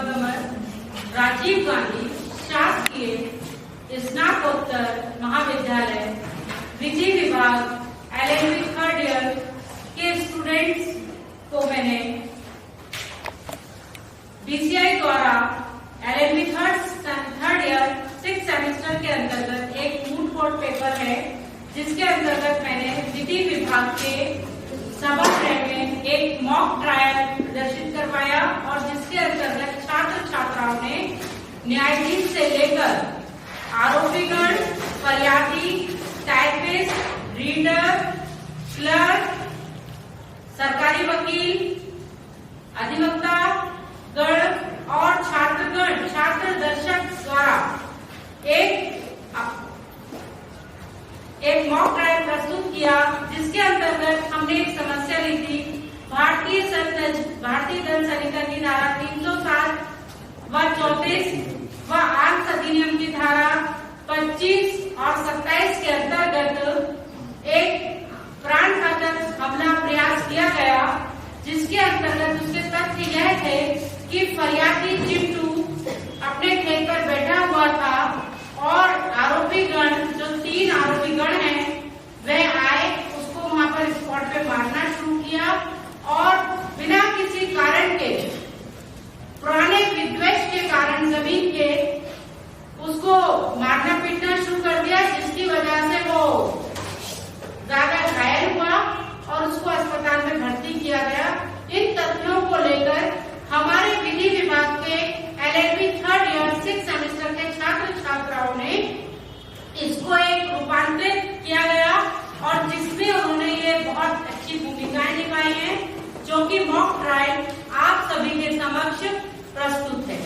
Governor Rajiv Gandhi शासकीय स्नातकोत्तर महाविद्यालय विधि विभाग LLB थर्ड ईयर के स्टूडेंट्स को मैंने DCI द्वारा LLB थर्ड ईयर 6 सेमेस्टर के अंतर्गत एक मूट कोर्ट पेपर है, जिसके अंतर्गत मैंने विधि विभाग के सभागृह में एक मॉक ट्रायल प्रदर्शित करवाया और जिसके अंतर्गत छात्र छात्राओं ने न्यायाधीश से लेकर आरोपीगण, फरियादी, टाइपिस्ट, रीडर, क्लर्क, सरकारी वकील, अधिवक्ता गण और छात्रगण, छात्र दर्शक द्वारा एक मॉक ट्रायल प्रस्तुत किया, जिसके अंतर्गत हमने एक समस्या ली थी। भारतीय दंड संहिता की धारा 307 व 34 व आर्म्स अधिनियम की धारा 25 और 27 के अंतर्गत एक प्राण घातक हमला प्रयास किया गया, जिसके अंतर्गत उसके तथ्य यह थे कि फरियादी चिंटू अपने खेत पर बैठा हुआ था और आरोपीगण, जो 3 आरोपीगण हैं, वह आए, उसको वहां पर स्पॉट पे मारना शुरू किया और बिना किसी कारण के, पुराने विद्वेष के कारण जमीन के, उसको मारना पीटना शुरू कर दिया, जिसकी वजह से वो ज्यादा घायल हुआ और उसको अस्पताल में भर्ती किया गया। इन तथ्यों को लेकर हमारे विधि विभाग के LLB थर्ड ईयर 6 सेमेस्टर के छात्र छात्राओं ने इसको एक रूपांतरित किया गया और जिसमें उन्होंने ये बहुत अच्छी भूमिकाएं निभाई हैं, जो कि मॉक ट्रायल आप सभी के समक्ष प्रस्तुत है।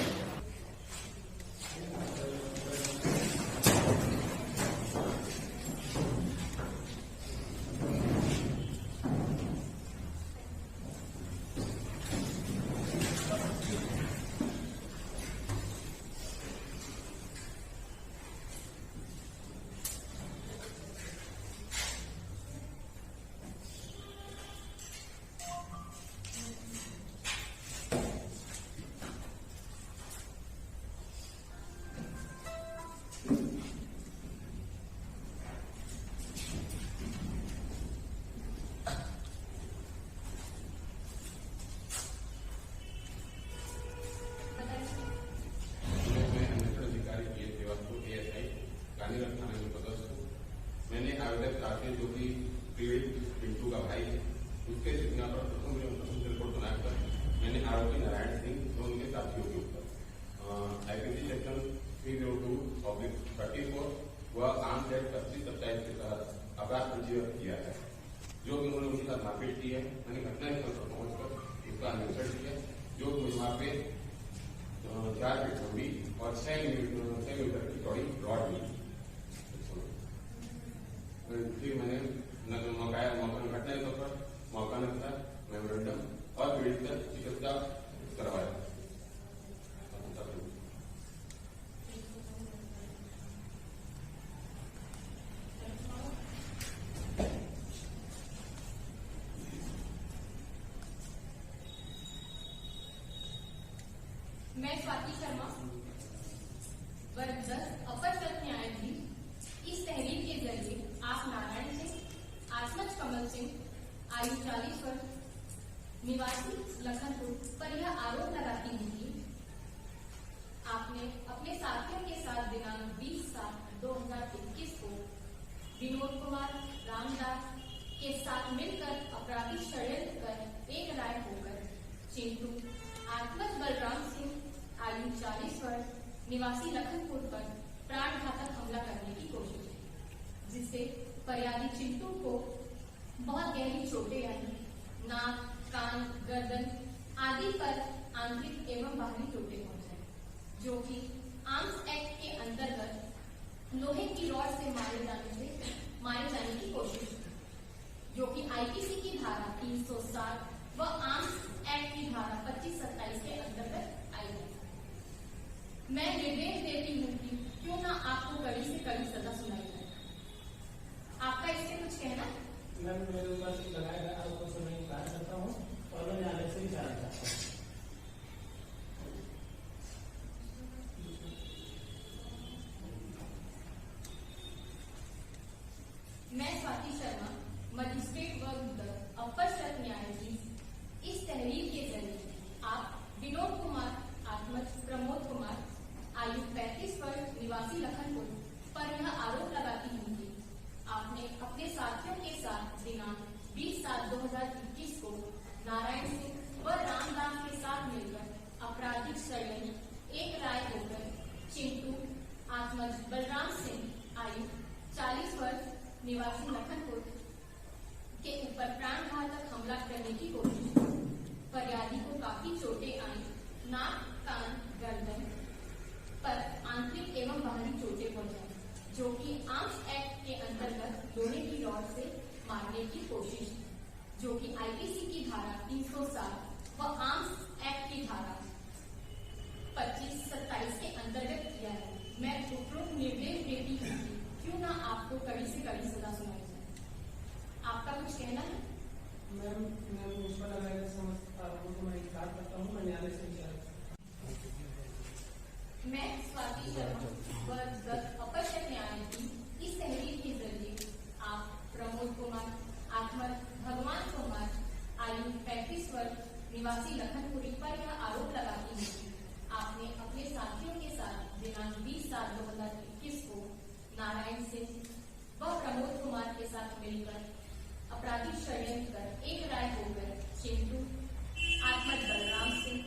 मैंने आवेदक काफी जो कि पीड़ित पिंटू का भाई है, उसके सूचना पर प्रथम रिपोर्ट बनाकर मैंने आरोपी नारायण सिंह और उनके साथियों के ऊपर IPC सेक्शन 302/34 व आर्म्स एक्ट 25/27 के तहत अपराध पंजीबद्ध किया है, जो कि उन्होंने उनके साथ मारपीट की है। मैंने घटनास्थल पर पहुंचकर इसका अन्वेषण किया, जो वहाँ पे 4 फीट लंबी और 6 मीटर की चौड़ी रॉड मिली। फिर मैंने घटनास्थल पर मौका नक्शा, मेमोरेंडम और पीड़ित का चिकित्सा करवाया। मैं स्वाति शर्मा, वर्ग 10, अपर सत्र न्यायाधीश। इस तहरीर के जरिए आप नारायण सिंह, आसमच कमल सिंह, आयु 40 वर्ष, निवासी लखनपुर पर यह आरोप लगाती हूँ कि आपने अपने साथियों के साथ दिनांक 20/7/2021 को विनोद कुमार रामदास के साथ मिलकर आपराधिक षड्यंत्र कर एक राय होकर चिंटू आत्मज बलराम सिंह, आयु 40 वर्ष, निवासी लखनपुर पर प्राणघातक हमला करने की कोशिश की, जिससे फरियादी चिंटू को बहुत गहरी चोटें आई। नाक, कान, गर्दन आदि पर आंतरिक एवं बाहरी चोटें पहुंचाई, जो कि आर्म्स एक्ट के अंतर्गत लोहे की रॉड से मारे जाने की कोशिश की, जो कि IPC की धारा 307 व आर्म्स एक्ट की धारा 25/27 के अंतर्गत आई है। मैं निर्देश देती हूँ कि क्यों ना आपको कड़ी से कड़ी सजा सुनाई जाए। आपका इससे कुछ कहना? मैं मेरे ऊपर लगाया गया आरोपों से मैं इनकार करता हूँ और मैं न्यायालय से विचार करता हूँ। आसमज बलराम सिंह आयु 40 वर्ष निवासी लखनपुर के ऊपर प्राणघातक हमला करने की कोशिश। फरियादी को काफी चोटें आई, नाक, कान, गर्दन पर आंतरिक एवं बाहरी चोटें पहुंचाई, जो कि आर्म्स एक्ट के अंतर्गत लोहे की रॉड से मारने की कोशिश, जो कि आईपीसी की धारा 307 व आर्म्स एक्ट की धारा 25-27 के अंतर्गत किया है। मैं उपरोक्त निर्देश देती हूँ कि क्यों ना आपको कड़ी से कड़ी सजा सुनाई जाए। आपका कुछ कहना है? मैम मैं उस पर लगाएगा समस्त आरोपों को मैं इनकार करता हूँ। मैं न्यायालय से विचार मैं स्वाति शर्मा व अपर सत्र न्यायाधीश इस तहरीर के जरिए आप प्रमोद कुमार आत्मर भगवान कुमार आयु 35 वर्ष निवासी लखनपुरी पर यह आरोप लगाती है कि आपने अपने साथियों के साथ दिनांक 20/7/2021 को नारायण सिंह व प्रमोद कुमार के साथ मिलकर आपराधिक षड्यंत्र कर एक राय होकर चिंटू आत्मर बलराम सिंह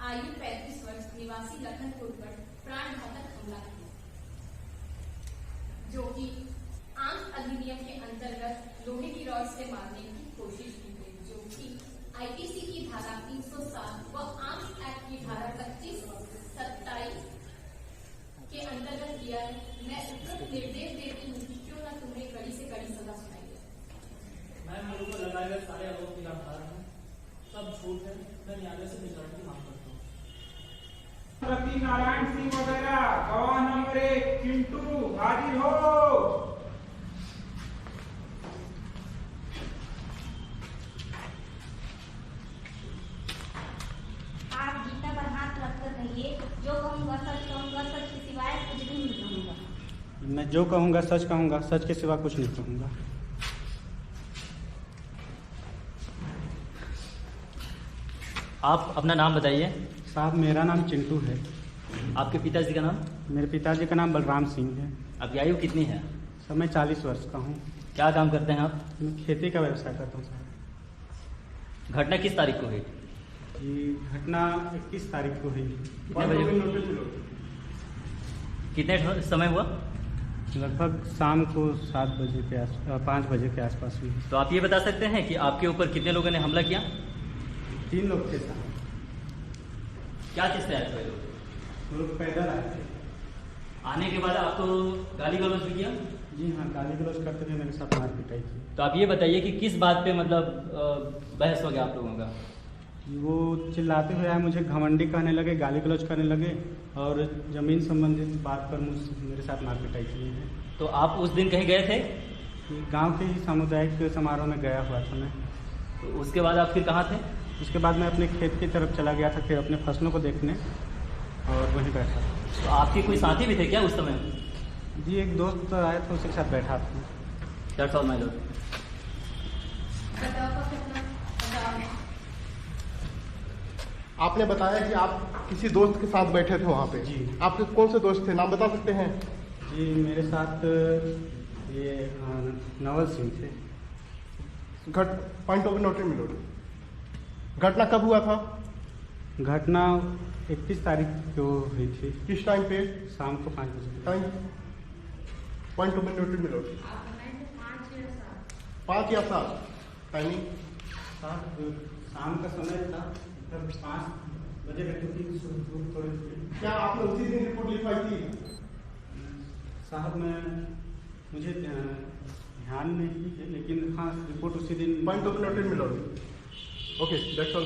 आयु 35 वर्ष निवासी लखनपुर पर प्राणघातक हमला किया, जो कि आर्म्स अधिनियम के अंतर्गत लोहे की रॉड से मारने की कोशिश की गई, जो कि आईपीसी की धारा 307 व आर्म्स एक्ट की धारा 25-27 के अंतर्गत किया है। मैं उपरोक्त निर्देश देती हूँ कि क्यों न तुम्हें कड़ी से कड़ी सजा सुनाई जाए। मैम मेरे को लगाए गए सारे आरोप निराधार हैं, सब झूठ है। मैं न्यायालय से विचार की मांग करता हूँ। नारायण सिंह वगैरह गवाह नंबर 1 चिंटू हाजिर हो। आप गीता पर हाथ रखकर कहिए, जो कहूँगा सच कहूँगा, सच के सिवाय कुछ भी नहीं कहूँगा। मैं जो कहूँगा सच कहूँगा, सच के सिवा कुछ नहीं कहूँगा। आप अपना नाम बताइए। साहब मेरा नाम चिंटू है। आपके पिताजी का नाम? मेरे पिताजी का नाम बलराम सिंह है। आपकी आयु कितनी है? सर मैं 40 वर्ष का हूँ। क्या काम करते हैं आप? मैं खेती का व्यवसाय करता हूँ साहब। घटना किस तारीख को हुई? ये घटना 21 तारीख को हुई। कितने बजे? कितने समय हुआ? लगभग शाम को 5 बजे के आसपास हुई। तो आप ये बता सकते हैं कि आपके ऊपर कितने लोगों ने हमला किया? 3 लोग थे साहब। क्या चीज से आए थे लोग? वो लोग पैदल आए थे। आने के बाद आपको गाली गलौज भी किया? जी हाँ, गाली गलौज करते हुए मेरे साथ मार पिटाई की। तो आप ये बताइए कि किस बात पे मतलब बहस हो गया आप लोगों का? वो चिल्लाते हुए आए, मुझे घमंडी कहने लगे, गाली गलौज करने लगे और जमीन संबंधित बात पर मेरे साथ मार पिटाई की है। तो आप उस दिन कहीं गए थे? गांव के ही सामुदायिक समारोह में गया हुआ था मैं। तो उसके बाद आप फिर कहाँ थे? उसके बाद मैं अपने खेत की तरफ चला गया था, फिर अपने फसलों को देखने, और वहीं बैठा था। तो आपके कोई साथी भी थे क्या उस समय? जी एक दोस्त आया था, उसके साथ बैठा था। That's all my Lord. आपने बताया कि आप किसी दोस्त के साथ बैठे थे वहाँ पे। जी। आपके कौन से दोस्त थे, नाम बता सकते हैं? जी मेरे साथ ये नवल सिंह थे। Point of note milord. घटना कब हुआ था? घटना 31 तारीख को हुई थी। किस टाइम पे? शाम को 5 बजे। Time? Point of note milord. 5 या 7 टाइमिंग? शाम का समय था, 5 बजे थोड़ी। क्या आपने उसी दिन रिपोर्ट लिखवाई थी? साहब मुझे ध्यान नहीं है, लेकिन हाँ रिपोर्ट उसी दिन। Point of note milord. Okay that's all.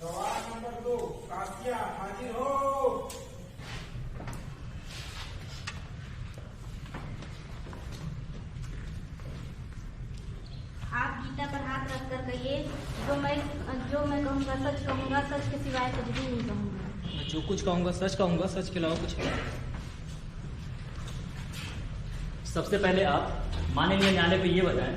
गवाह नंबर 2 कासिया हाजिर हो। आप गीता पर हाथ रखकर कहिए, जो मैं कहूँगा सच कहूँगा, सच के सिवाय कुछ भी नहीं कहूँगा। मैं जो कुछ कहूँगा, सच के अलावा कुछ नहीं। सबसे पहले आप माननीय न्यायालय पे ये बताएं,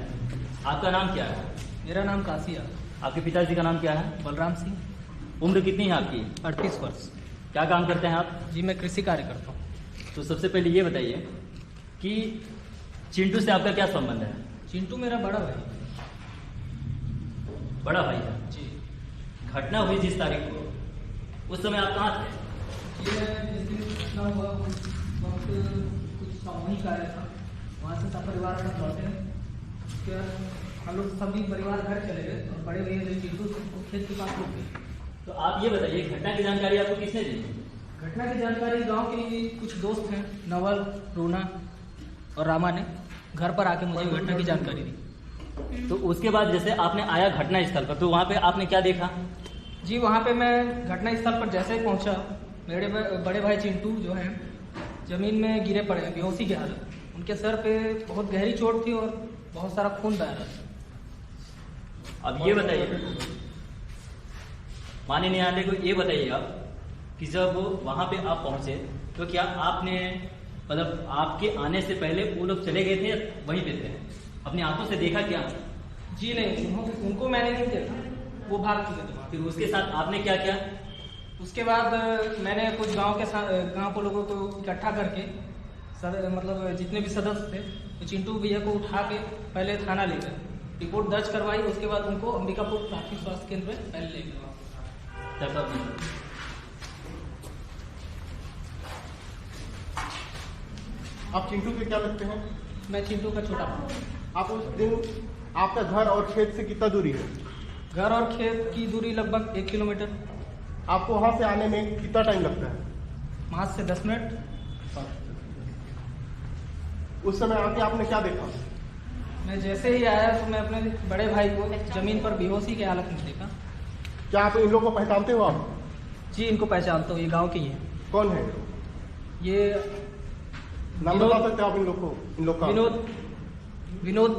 आपका नाम क्या है? मेरा नाम कासिया। आपके पिताजी का नाम क्या है? बलराम सिंह। उम्र कितनी है आपकी? 38 वर्ष। क्या काम करते हैं आप? जी मैं कृषि कार्य करता हूँ। तो सबसे पहले ये बताइए कि चिंटू से आपका क्या संबंध है? चिंटू मेरा बड़ा भाई। बड़ा भाई है जी। घटना हुई जिस तारीख को, उस समय आप कहाँ थे? ये जिस दिन घटना हुआ वक्त कुछ सामूहिक कार्य था, वहाँ से सब परिवार सब लौटे। उसके बाद हम लोग सभी परिवार घर चले गए और बड़े भैया जो चिंटू वो खेत के पास रुक गए। तो आप ये बताइए, घटना की जानकारी आपको किसने दी? घटना की जानकारी गांव के कुछ दोस्त हैं, नवल, रोना और रामा ने घर पर आके मुझे घटना की जानकारी दी। तो उसके बाद जैसे आपने आया घटना स्थल पर, तो वहाँ पे आपने क्या देखा? जी वहाँ पे मैं घटना स्थल पर जैसे ही पहुँचा, मेरे बड़े भाई चिंटू जो हैं जमीन में गिरे पड़े हैं बेहोशी की हालत। उनके सर पे बहुत गहरी चोट थी और बहुत सारा खून बह रहा था। अब ये बताइए, माननीय न्यायालय को ये बताइए आप कि जब वहाँ पे आप पहुँचे तो क्या आपने मतलब आपके आने से पहले वो लोग चले गए थे या वहीं पे थे? अपनी आंखों से देखा क्या? जी नहीं, उनको मैंने नहीं देखा, वो भाग चुके थे। फिर उसके साथ आपने क्या किया? उसके बाद मैंने कुछ गांव के लोगों को इकट्ठा करके मतलब जितने भी सदस्य थे तो चिंटू भैया को उठा के पहले थाना ले गए, रिपोर्ट दर्ज करवाई। उसके बाद उनको अंबिकापुर प्राथमिक स्वास्थ्य केंद्र में पहले ले गए। आप चिंटू के क्या लगते हैं? मैं चिंटू का छोटा भाई। आप उस दिन आपका घर और खेत से कितना दूरी है? घर और खेत की दूरी लगभग 1 किलोमीटर। आपको वहां से आने में कितना टाइम लगता है? 5 से 10 मिनट। उस समय आके आपने क्या देखा? मैं जैसे ही आया तो मैं अपने बड़े भाई को जमीन पर बेहोशी की हालत में देखा। क्या आप इन लोगों को पहचानते हो आप? जी इनको पहचानता हूँ, ये गांव के ही हैं। कौन है ये? नाम बता सकते हो आप इन लोग का? विनोद।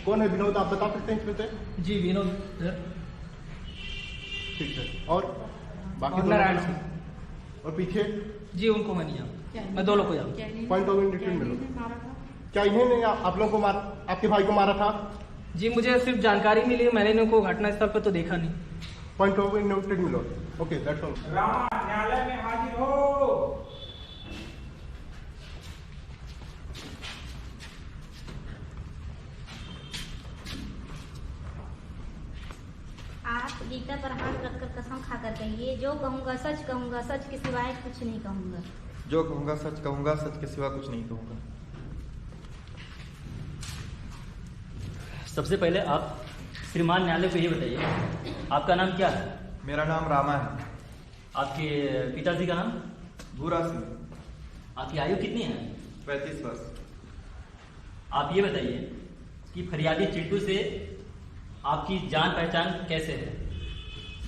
कौन है विनोद, आप बता सकते हैं इसमें से? जी विनोद। ठीक है। और बाकी नारायण सिंह। और पीछे? जी उनको मैं नहीं जानता, मैं 2 लोग को जानता। पॉइंट ऑफ इंडिकेशन मिलो। क्या इन्हें आप लोगों को आपके भाई को मारा था? जी मुझे सिर्फ जानकारी मिली, मैंने इनको घटना स्थल पर तो देखा नहीं। पॉइंट ऑफ इंडिकेशन मिलो। Okay that's all. रामा न्यायालय में हाजिर हो। आप गीता पर हाथ रखकर कसम खाकर कहिए, जो कहूँगा सच के सिवाय कुछ नहीं कहूँगा। जो कहूँगा, सच के सिवा कुछ नहीं कहूँगा। सबसे पहले आप श्रीमान न्यायालय को ये बताइए, आपका नाम क्या है? मेरा नाम रामा है। आपके पिताजी का नाम? भूरा सिंह। आपकी आयु कितनी है? 35 वर्ष। आप ये बताइए कि फरियादी चिंटू से आपकी जान पहचान कैसे है?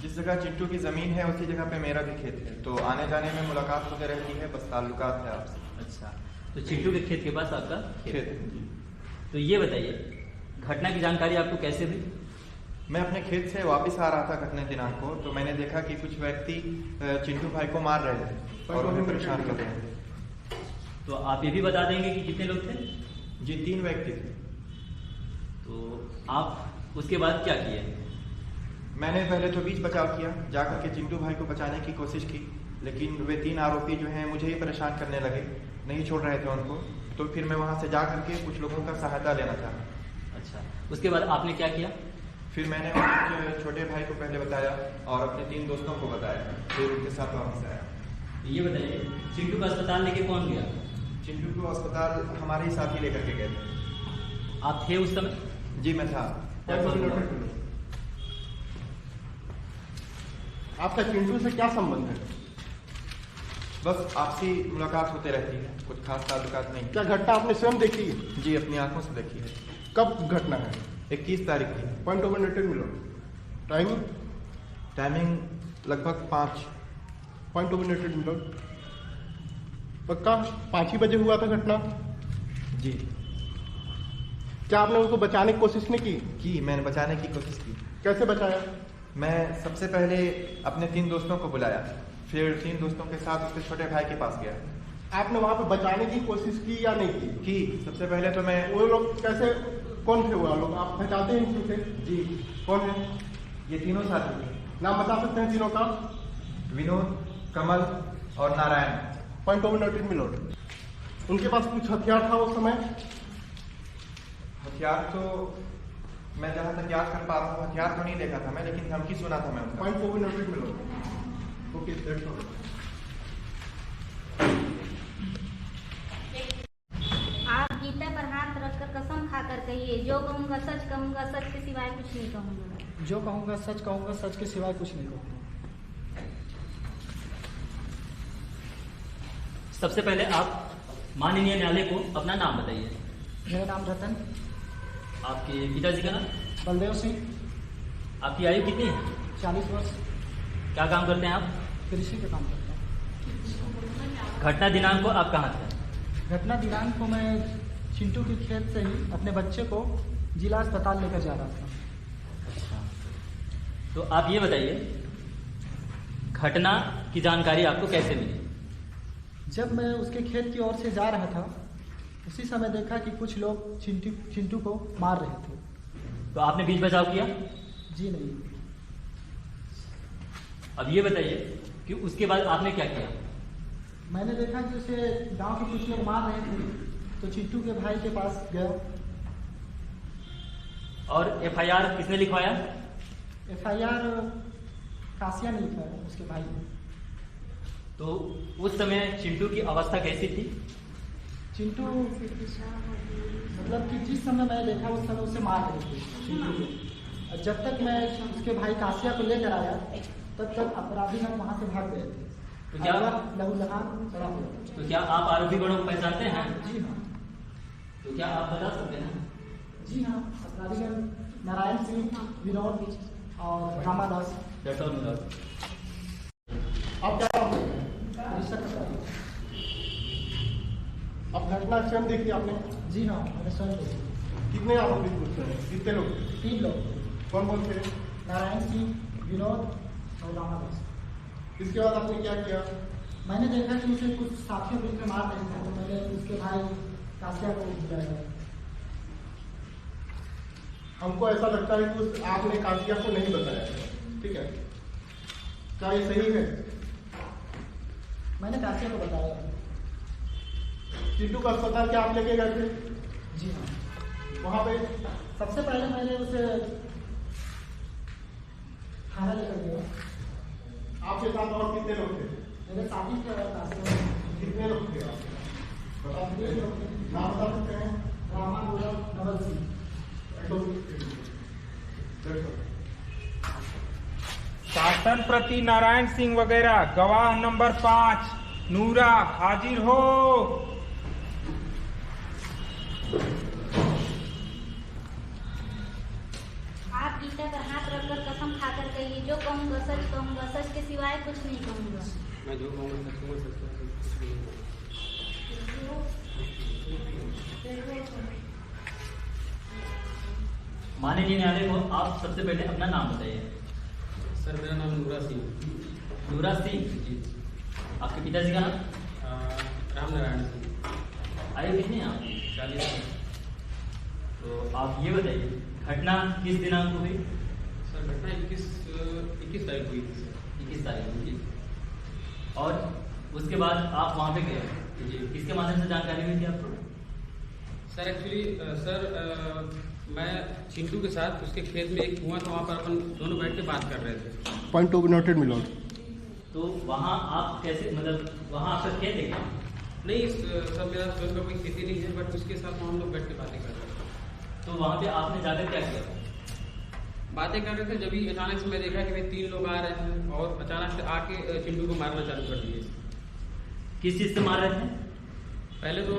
जिस जगह चिंटू की जमीन है उसी जगह पे मेरा भी खेत है, तो आने जाने में मुलाकात होती रहती है, बस ताल्लुकात है आपसे। अच्छा, तो चिंटू के खेत के पास आपका खेत है जी। तो ये बताइए, घटना की जानकारी आपको कैसे हुई? मैं अपने खेत से वापस आ रहा था घटना दिनांक को, तो मैंने देखा कि कुछ व्यक्ति चिंटू भाई को मार रहे थे और उन्हें परेशान कर रहे थे। तो आप ये भी बता देंगे कि कितने लोग थे? जी 3 व्यक्ति थे। तो आप उसके बाद क्या किए? मैंने पहले तो बीच बचाव किया, जाकर के चिंटू भाई को बचाने की कोशिश की, लेकिन वे 3 आरोपी जो हैं मुझे ही परेशान करने लगे, नहीं छोड़ रहे थे उनको। तो फिर मैं वहां से जाकर के कुछ लोगों का सहायता लेना चाहा। अच्छा, उसके बाद आपने क्या किया? फिर मैंने अपने छोटे भाई को पहले बताया और अपने 3 दोस्तों को बताया, फिर उनके साथ वापस आया। ये बताइए, चिंटू को अस्पताल लेके कौन गया? चिंटू को अस्पताल हमारे ही साथी लेकर के गए थे। आप थे उस समय? जी मैं था। आपका चिंटू से क्या संबंध है? बस आपसी मुलाकात होते रहती है, कुछ खास ताल्लुकात नहीं। क्या घटना आपने स्वयं देखी है? जी अपनी आंखों से देखी है। कब घटना है? 21 तारीख की। पॉइंट ऑफ इंडिकेशन मिलो। टाइमिंग लगभग 5। पॉइंट ऑफ इंडिकेशन मिलो। पक्का 5 ही बजे हुआ था घटना? जी। क्या आपने उसको बचाने की कोशिश नहीं की? मैंने बचाने की कोशिश की। कैसे बचाया? मैं सबसे पहले अपने 3 दोस्तों को बुलाया, फिर 3 दोस्तों के साथ उसके छोटे भाई के पास गया। आपने वहां पे बचाने की कोशिश की या नहीं की? की। सबसे पहले तो मैं वो लोग कैसे, कौन थे वो लोग, आप पहचानते हैं इनसे? जी। कौन है? ये 3 साथी थे। नाम बता सकते हैं तीनों का? विनोद, कमल और नारायण। पॉइंट ऑफ इंडिकेशन मिलो। उनके पास कुछ हथियार था उस समय? हथियार तो मैं जहाँ तक याद कर पा रहा हूँ हथियार तो नहीं देखा था मैं, लेकिन धमकी सुना था मैं उनका। पॉइंट ऑफ इंडिकेशन मिलो। Okay that's all. कहिए, जो कहूँगा सच कहूँगा, सच के सिवाय कुछ नहीं कहूँगा। जो कहूँगा, सच के सिवाय कुछ नहीं कहूँगा। सबसे पहले आप माननीय न्यायालय को अपना नाम बताइए। मेरा नाम रतन, आपके पिताजी का नाम? बलदेव सिंह। आपकी आयु कितनी है? 40 वर्ष। क्या काम करते हैं आप? कृषि का काम करता हूँ। घटना दिनांक को आप कहाँ थे? घटना दिनांक को मैं चिंटू के खेत से ही अपने बच्चे को जिला अस्पताल लेकर जा रहा था। अच्छा, तो आप ये बताइए, घटना की जानकारी आपको कैसे मिली? जब मैं उसके खेत की ओर से जा रहा था, उसी समय देखा कि कुछ लोग चिंटू को मार रहे थे। तो आपने बीच बचाव किया? जी नहीं। अब ये बताइए कि उसके बाद आपने क्या किया? मैंने देखा कि उसे गांव के कुछ लोग मार रहे थे, तो चिंटू के भाई के पास गया। और एफआईआर किसने लिखवाया? एफआईआर कासिया ने लिखवाया, उसके भाई ने। तो उस समय चिंटू की अवस्था कैसी थी? चिंटू मतलब कि जिस समय मैं देखा उस समय उसे मार रहे थे चिंटू को। और जब तक मैं उसके भाई कासिया को लेकर आया, तब तक अपराधी लोग वहां से भाग गए थे। तो क्या लहूलुहान चढ़ा हुआ। तो क्या आप आरोपी गणों को पहचानते हैं? जी हाँ। तो क्या आप बता सकते हैं? जी हाँ, अपराधीगण नारायण सिंह, विनोद और रामादास। आप क्या काम करते हैं? अब घटना स्वयं देखी आपने? जी हाँ, मैंने स्वयं देखी। कितने आरोपी थे? कितने लोग? 3 लोग। कौन कौन थे? नारायण सिंह, विनोद और रामादास। इसके बाद आपने क्या किया? मैंने देखा कि उसे कुछ साथियों मिलकर मार रहे थे, तो मैंने उसके भाई कासिया को बुलाया। हमको ऐसा लगता है कि आपने कासिया को नहीं बताया, ठीक है? क्या ये सही है? मैंने कासिया को बताया। चिंटू का अस्पताल क्या आप लेके गए थे? जी हाँ। वहां पे सबसे पहले मैंने उसे थाना लेकर गया। आपके साथ और कितने लोग थे? मेरे साथी थे और कासिया। कितने लोग थे आप? बता सकते हैं? नाम बता सकते हैं? रामा, गौरव, नवल सिंह। शासन प्रति नारायण सिंह वगैरह गवाह नंबर 5 नूरा हाजिर हो। आप गीता पर हाथ रखकर कसम खाकर कहिए, जो कहूँगा सच कहूँगा, सच के सिवाय कुछ नहीं कहूँगा। मैं जो कहूँगा सच कहूँगा, सच माननीय न्यायालय को आप सबसे पहले अपना नाम बताइए। सर मेरा नाम नूरा सिंह। नूरा सिंह जी। आपके पिताजी का नाम? राम नारायण सिंह। आयु कितनी है आपकी? 40। तो आप ये बताइए, घटना किस दिनांक को हुई? सर घटना 21 तारीख हुई थी सर। 21 तारीख को हुई। और उसके बाद आप वहाँ पे गए जी, किसके माध्यम से जानकारी हुई थी आपको? सर एक्चुअली सर मैं चिंटू के साथ उसके खेत में एक कुआं था, वहाँ पर अपन दोनों बैठ के बात कर रहे थे। Point to be noted milord. तो वहाँ आप कैसे, मतलब वहाँ आपका खेत है क्या? नहीं सर, मेरा स्वयं का कोई खेती नहीं है, बट उसके साथ हम लोग बैठ के बातें कर रहे थे। तो वहाँ पे आपने जाकर क्या किया? बातें कर रहे थे, जब ही अचानक से मैं देखा कि भाई 3 लोग आ रहे हैं और अचानक से आके चिंटू को मारना चालू कर दिए। किस चीज से मार रहे थे? पहले तो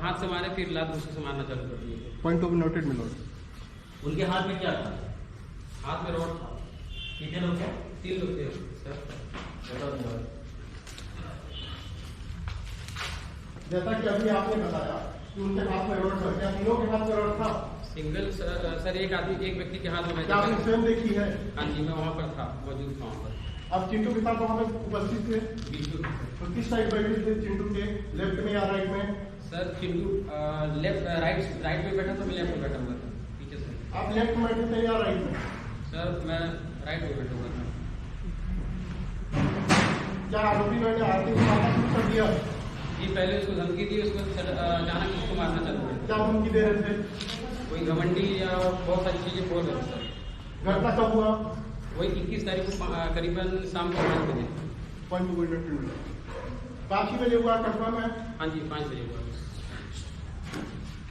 हाथ से मारे, फिर लात घुसे से मारना चालू कर दिए। Point to be noted milord. उनके हाथ में क्या था? हाथ में रॉड था। कितने लोग थे? 3 लोग थे सर। जैसा कि अभी आपने बताया कि उनके हाथ में रॉड था, क्या तीनों के हाथ में रॉड था? सिंगल सर एक व्यक्ति के हाथ में। क्या आपने स्वयं देखी है? हाँ जी, मैं वहाँ पर था, मौजूद था वहाँ पर। आप चिंटू के साथ वहाँ पे उपस्थित थे? बिल्कुल। तो किस साइड बैठे थे चिंटू के, लेफ्ट में या राइट में? सर चिंटू राइट में बैठा था, मैं लेफ्ट में बैठा हुआ था पीछे से। आप लेफ्ट में बैठे थे या राइट में? सर मैं राइट में बैठा हुआ था। क्या आरोपी ने आरती को मारना शुरू कर दिया? जी पहले उसको धमकी दी, उसको जाना कि उसको मारना चालू कर। क्या धमकी दे रहे थे? कोई घमंडी या बहुत सारी चीजें बोल रहे थे सर। घटना कब हुआ? वही 21 तारीख को करीबन शाम को 5 बजे। 5 ही बजे हुआ, कंफर्म है? हाँ जी 5 बजे हुआ।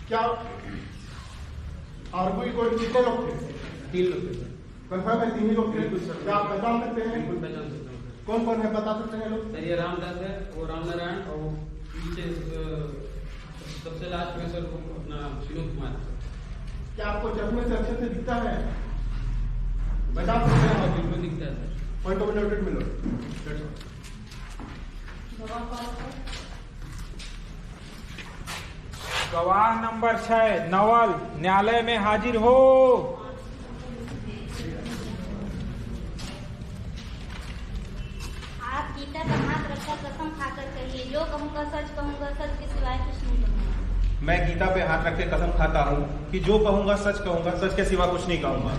क्या और कोई कितने लोग थे? 3 लोग थे सर। कंफर्म है 3 ही लोग थे? क्या आप पहचान सकते हैं? बिल्कुल पहचान सकता हूँ सर। कौन कौन है बता सकते हैं लोग? सर ये रामदास है, वो राम नारायण, और पीछे सबसे लास्ट में सर वो अपना विनोद कुमार है। क्या आपको चश्मे से अच्छे से दिखता है? बता सकते हैं? बिल्कुल दिखता है सर। पॉइंट ऑफ नोटेड मिलो। गवाह नंबर 6 नवल न्यायालय में हाजिर हो। आप गीता पर हाथ रखकर कसम खाकर कहिए, जो कहूँगा सच कहूँगा, सच के सिवाय कुछ नहीं कहूँगा। मैं गीता पे हाथ रख के कसम खाता हूँ कि जो कहूंगा, सच के सिवा कुछ नहीं कहूंगा।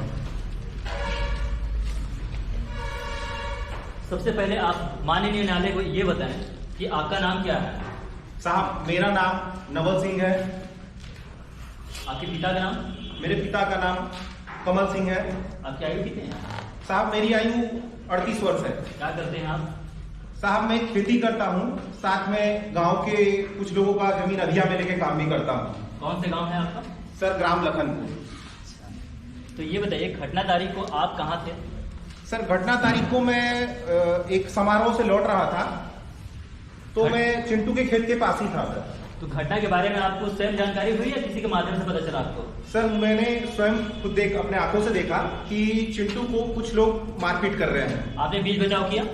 सबसे पहले आप माननीय न्यायालय को ये बताएं कि आपका नाम क्या है। साहब मेरा नाम नवल सिंह है। आपके पिता का नाम? मेरे पिता का नाम कमल सिंह है। आपकी आयु कितनी है? साहब मेरी आयु 38 वर्ष है। क्या करते हैं आप? साहब मैं खेती करता हूँ, साथ में गांव के कुछ लोगों का जमीन अधिया में लेके काम भी करता हूँ। कौन से गांव है आपका? सर ग्राम लखनपुर। तो ये बताइए घटना तारीख को आप कहाँ थे? सर घटना तारीख को मैं एक समारोह से लौट रहा था, तो मैं चिंटू के खेत के पास ही था सर। तो घटना के बारे में आपको स्वयं जानकारी हुई या किसी के माध्यम से पता चला आपको? सर मैंने स्वयं खुद अपने आंखों से देखा कि चिंटू को कुछ लोग मारपीट कर रहे हैं। आपने बीच बचाव किया?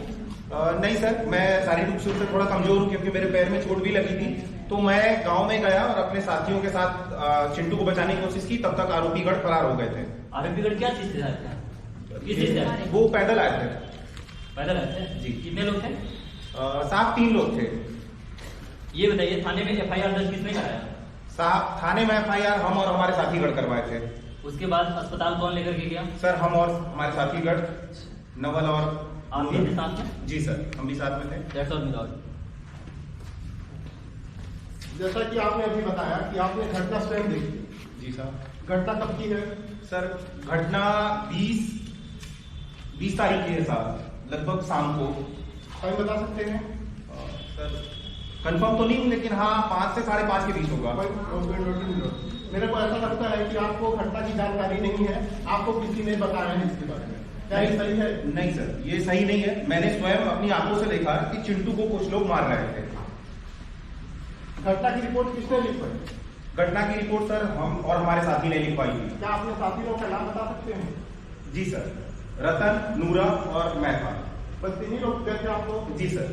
नहीं सर, मैं शारीरिक रूप से थोड़ा कमजोर हूँ क्योंकि मेरे पैर में चोट भी लगी थी। तो मैं गांव में गया और अपने साथियों के साथ चिंटू को बचाने की कोशिश की, तब तक आरोपीगढ़ फरार हो गए थे। आरोपीगढ़ क्या चीज से आए थे? किस चीज से आए थे? वो पैदल आए थे। पैदल आए थे जी। कितने लोग थे? साहब 3 लोग थे। ये बताइए थाने में FIR दर्ज किसने कराया? साहब थाने में FIR हम और हमारे साथीगढ़ करवाए थे। उसके बाद अस्पताल कौन लेकर के गया? सर हम और हमारे साथीगढ़ नवल और आप भी थे साथ में? जी सर, हम भी साथ में थे। That's all, मिलाओ। जैसा कि आपने अभी बताया कि आपने घटना स्वयं देखी। जी साहब। घटना कब की है? सर घटना 20 तारीख की है साहब, लगभग शाम को। टाइम बता सकते हैं? सर कंफर्म तो नहीं हूँ, लेकिन हाँ 5 से 5:30 के बीच होगा। मेरे को ऐसा लगता है कि आपको घटना की जानकारी नहीं है, आपको किसी ने बताया है इसके बारे में। क्या ये सही है? नहीं सर, ये सही नहीं है। मैंने स्वयं अपनी आंखों से देखा कि चिंटू को कुछ लोग मार रहे थे। घटना की रिपोर्ट किसने लिखवाई? घटना की रिपोर्ट सर हम और हमारे साथी ने लिखवाई थी। क्या आपने साथियों का नाम बता सकते हैं? जी सर, रतन, नूरा और मैं था। बस 3 ही लोग गए थे आपको? जी सर।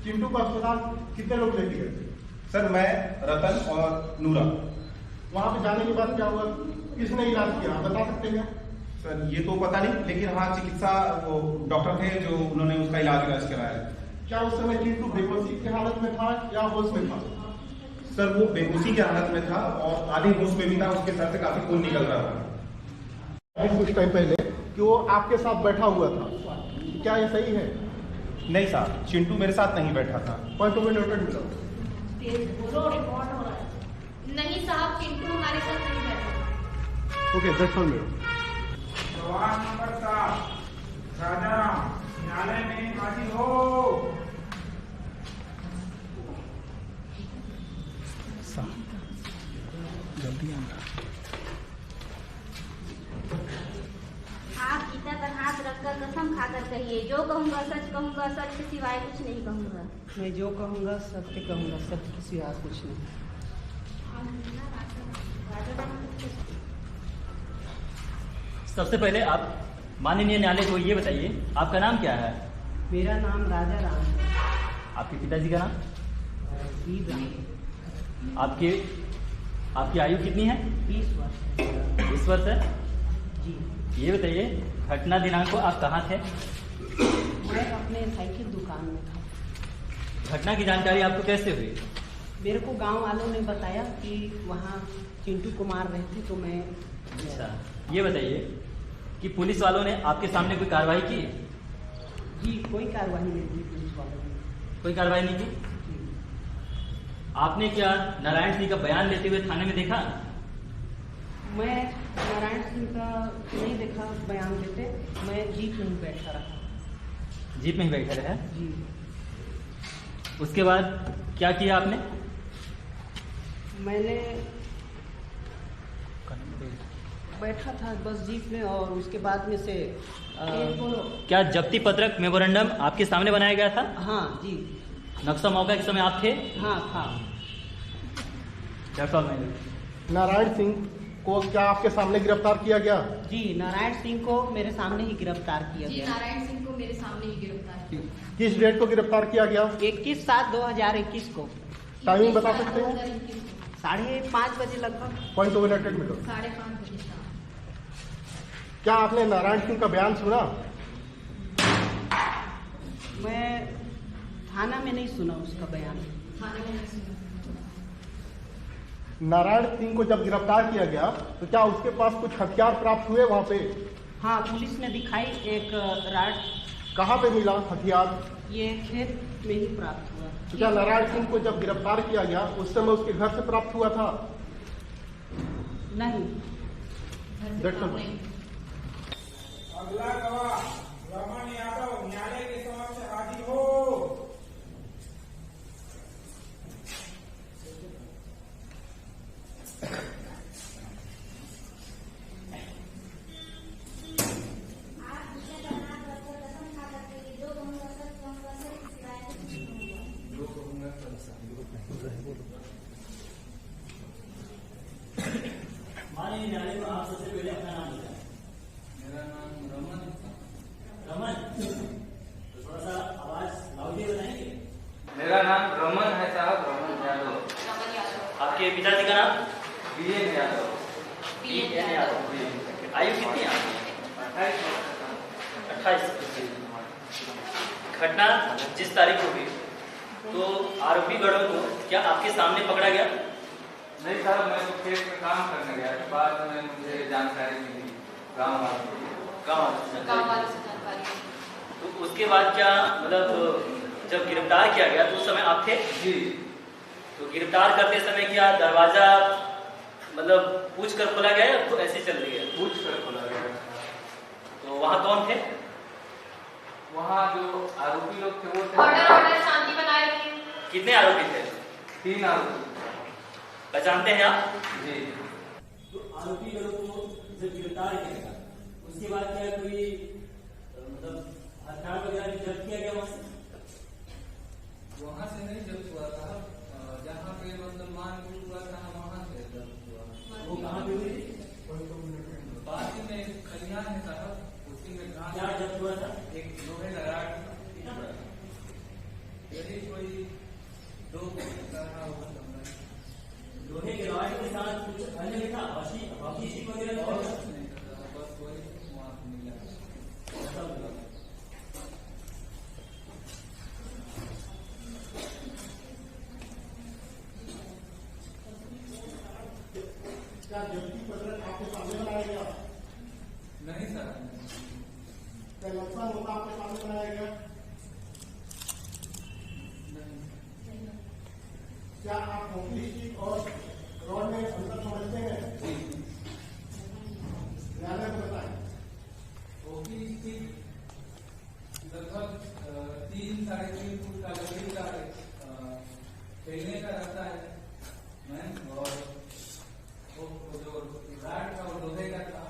चिंटू को अस्पताल कितने लोग लेके गए थे? सर मैं, रतन और नूरा। वहां पे जाने के बाद क्या हुआ? किसने इलाज किया बता सकते हैं? सर ये तो पता नहीं, लेकिन हाँ चिकित्सा वो डॉक्टर थे जो उन्होंने उसका इलाज कराया। क्या उस समय चिंटू बेहोशी की हालत में था या होश में था? सर वो बेहोशी की हालत में था और आधे होश में भी था, उसके सर से काफी खून निकल रहा था। कुछ टाइम पहले कि वो आपके साथ बैठा हुआ था, क्या ये सही है? नहीं साहब, चिंटू मेरे साथ नहीं बैठा था। पॉइंट ऑफ नोटेड मिलो। नहीं साहब, चिंटू हमारे साथ नहीं बैठा। ओके दैट्स ऑल मिलो। गवाह नंबर 7 राजाराम न्यायालय में हाजिर हो। जल्दी आना। आप गीता पर हाथ रखकर कसम खाकर कहिए, जो कहूँगा, सच के सिवाय कुछ नहीं कहूँगा। मैं जो कहूँगा सत्य कहूँगा, सत्य के सिवा कुछ नहीं। सबसे पहले आप माननीय न्यायालय को ये बताइए आपका नाम क्या है? मेरा नाम राजा राम है। आपके पिताजी का नाम? ईद राम। आपकी आयु कितनी है? 20 वर्ष। 20 वर्ष है जी। ये बताइए घटना दिनांक को आप कहाँ थे? मैं अपने साइकिल दुकान में था। घटना की जानकारी आपको कैसे हुई? मेरे को गांव वालों ने बताया कि वहाँ चिंटू को मार रहे थे, तो मैं। अच्छा, ये बताइए कि पुलिस वालों ने आपके सामने कोई कार्रवाई की? जी कोई कार्रवाई नहीं की पुलिस वालों ने। कोई कार्रवाई नहीं की? आपने क्या नारायण सिंह का बयान लेते हुए थाने में देखा? मैं नारायण सिंह का नहीं देखा बयान देते, मैं जीप में ही बैठा रहा। जीप में ही बैठे रहे? जी। उसके बाद क्या किया आपने? मैंने बैठा था बस जीप में और उसके बाद में से क्या जब्ती पत्रक मेमोरेंडम आपके सामने बनाया गया था? हाँ जी। नक्शा मौका के समय आप थे? हाँ था। नारायण सिंह को क्या आपके सामने गिरफ्तार किया गया? जी, नारायण सिंह को मेरे सामने ही गिरफ्तार किया जी, गया। नारायण सिंह को मेरे सामने ही गिरफ्तार किया। किस डेट को गिरफ्तार किया गया? 21/7/2021 को। टाइमिंग बता सकते हैं? 5:30 बजे लगभग। पॉइंट ओवर एटेड में 5:30 बजे शाम। क्या आपने नारायण सिंह का बयान सुना? मैं थाना में नहीं सुना उसका बयान। थाने में नहीं सुना। नारायण सिंह को जब गिरफ्तार किया गया तो क्या उसके पास कुछ हथियार प्राप्त हुए वहाँ पे? हाँ, पुलिस ने दिखाई एक राड। कहाँ पे मिला हथियार? ये खेत में ही प्राप्त हुआ। तो क्या नारायण सिंह को जब गिरफ्तार किया गया उस समय उसके घर से प्राप्त हुआ था? नहीं। अगला गवाह रमन यादव न्यायालय के समक्ष हाजिर हो। माननीय न्यायालय में आप सबसे पहले अपना नाम बताएं। मेरा नाम रमन। रमन, तो थोड़ा सा आवाज लाउडली बताएंगे। मेरा नाम रमन है साहब, रमन यादव। आपके पिताजी का नाम? BN यादव। BN यादव। आयु कितनी है आपकी? 28। घटना जिस तारीख को हुई तो आरोपी गढ़ों को क्या आपके सामने पकड़ा गया? नहीं साहब, मैं तो खेत में काम करने गया था। बाद में मुझे जानकारी मिली गाँव वालों से जानकारी। तो उसके बाद क्या मतलब जब गिरफ्तार किया गया तो उस समय आप थे? जी। तो गिरफ्तार करते समय क्या दरवाजा मतलब पूछ कर खोला गया या तो ऐसे चल रही है? पूछ कर खोला गया। तो वहाँ कौन थे? वहाँ जो आरोपी लोग थे वो थे। ऑर्डर शांति बनाए रखिए। कितने आरोपी थे? 3 आरोपी। पहचानते हैं आप? जी। तो आरोपी लोगों को जब गिरफ्तार किया गया उसके बाद क्या कोई मतलब हथियार वगैरह भी जब्त किया गया वहाँ से? वहाँ से नहीं जब्त हुआ था, जहाँ पे मतलब मारपीट हुआ था वहाँ से जब्त हुआ। वो कहाँ पे हुई? बाकी में खलिहान है साहब, उसी में क्या जब्त हुआ था? एक लोहे का राड, यदि कोई 2 लोहे के रॉड के साथ कुछ अन्य लिखा हॉकी स्टिक वगैरह बस वही वहाँ मिला। क्या जब्ती पत्रक आपके सामने बनाया गया? नहीं सर। क्या नक्शा मौका आपके सामने बनाया गया? क्या आप हॉकी स्टिक और रॉड में अंतर समझते हैं? न्यायालय को बताएं। हॉकी स्टिक लगभग 3-3.5 फुट का लकड़ी का खेलने का रहता है मैम, और वो जो राड था वो लोहे का था।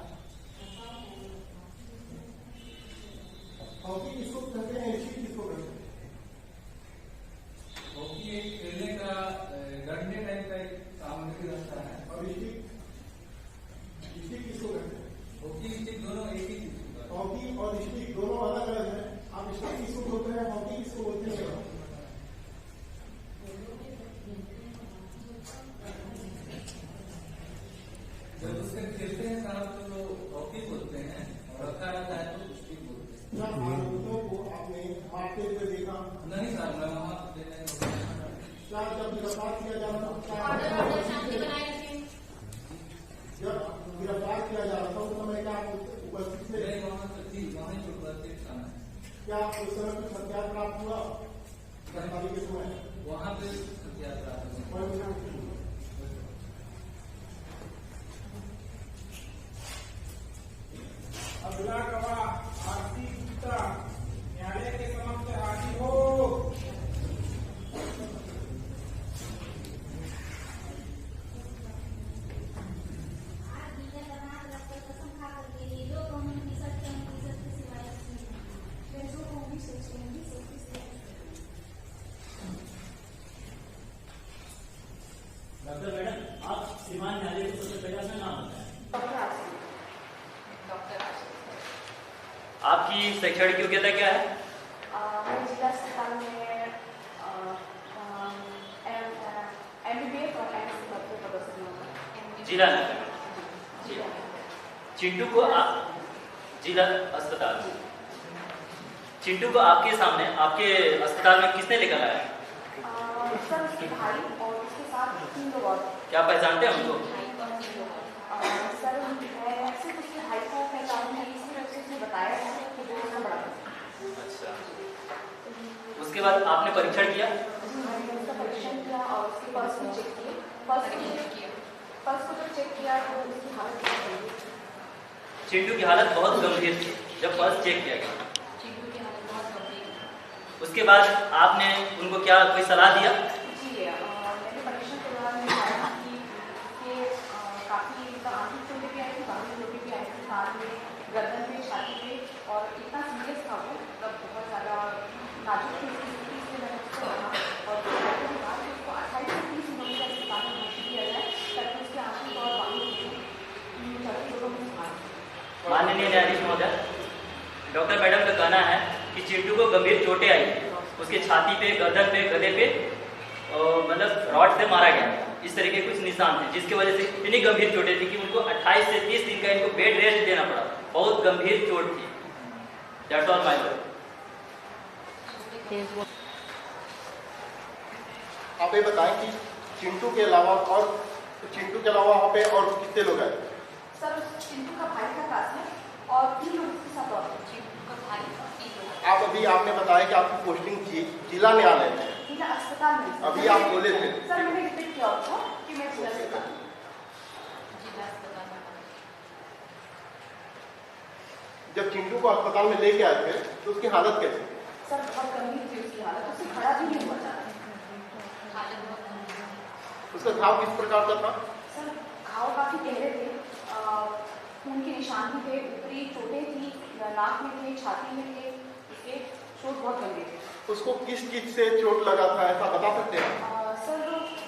हॉकी किसको कहते हैं, स्टिक किसको कहते हैं? हॉकी एक खेलने का गड्ढे टाइप का एक सामग्री रहता है। और स्टिक किसको कहते हैं? हॉकी स्टिक दोनों एक ही चीज होता है। हॉकी और स्टिक दोनों अलग अलग है। आप स्टिक किसको बोलते हैं, हॉकी किसको बोलते हैं? जब उससे खेलते हैं साहब तो हॉकी बोलते हैं, और रखा रहता है तो स्टिक बोलते हैं। क्या आरोपियों को आपने मारते हुए देखा? नहीं साहब, मैं वहाँ क्या जब गिरफ्तार किया जा रहा था जब गिरफ्तार किया जा रहा था उस समय क्या आप उपस्थित थे? वहाँ तो थी, वहीं पर उपस्थित था। क्या उस समय कुछ हथियार प्राप्त हुआ गिरफ्तारी के समय? वहाँ पे हथियार प्राप्त हुआ। अगला गवाह आरती गुप्ता न्यायालय के समक्ष हाजिर हो। परीक्षण की योग्यता क्या है? मैं जिला अस्पताल में MBBS और MSc करते प्रदर्शन होगा। जिला चिंटू को आप जिला अस्पताल चिंटू को आपके सामने आपके अस्पताल में किसने लेकर आया? सर उसके भाई और उसके साथ 3 लोग और। क्या पहचानते हैं उनको? सर मैं सिर्फ उसके भाई को पहचानूंगी, इसी वजह से उसने बताया है कि वो इतना बड़ा। अच्छा, उसके बाद आपने परीक्षण किया? मैंने उसका परीक्षण किया और उसके पल्स को चेक किए। पल्स को जब चेक किया तो उसकी हालत बहुत गंभीर। चिंटू की हालत बहुत गंभीर थी जब पल्स चेक किया गया। चिंटू की हालत बहुत गंभीर। उसके बाद आपने उनको क्या कोई सलाह दिया? जी मैंने परीक्षण के दौरान बताया कि काफ़ी आंतरिक चोटें भी आई थी, बाहरी चोटें भी आई थी, कान में, गर्दन में, छाती पे, और इतना सीरियस था वो, तब बहुत ज़्यादा नाजुक थी उसकी स्थिति, इसलिए मैंने उसको कहा और उसको 28 से 30 दिनों में अस्पताल में भर्ती किया जाए ताकि उसके आंतरिक और बाहरी चोटों में सुधार। माननीय न्यायाधीश महोदय, डॉक्टर मैडम का कहना है कि चिंटू को गंभीर चोटें आई, उसके छाती पे, गर्दन पे, गले पे मतलब रॉड से मारा गया। इस तरह के कुछ निशान थे जिसकी वजह से इतनी गंभीर चोटें थी कि उनको 28 से 30 दिन का इनको बेड रेस्ट देना पड़ा। बहुत गंभीर चोट थी। That's all my Lord. आप ये बताएं कि चिंटू के अलावा वहाँ पे और कितने लोग आए? सर चिंटू का भाई था कासिम और 3 लोग उसके साथ और। चिंटू का भाई और 3 लोग। आपने बताया कि आपकी पोस्टिंग जिला न्यायालय में है। जिला अस्पताल में। अभी आप बोले थे। सर मैंने रिपीट किया उसको कि मैं जिला अस्पताल। जब चिंटू को अस्पताल में लेके आए थे तो उसकी हालत कैसी? सर बहुत गंभीर थी उसकी हालत, उससे खड़ा भी नहीं हुआ था। उसका घाव किस प्रकार का था? सर घाव काफी गहरे थे, खून के निशान भी थे, ऊपरी चोटें थी, नाक में थे, छाती में थे, उसके चोट बहुत गंभीर थे। उसको किस चीज से चोट लगा था ऐसा बता सकते हैं? सर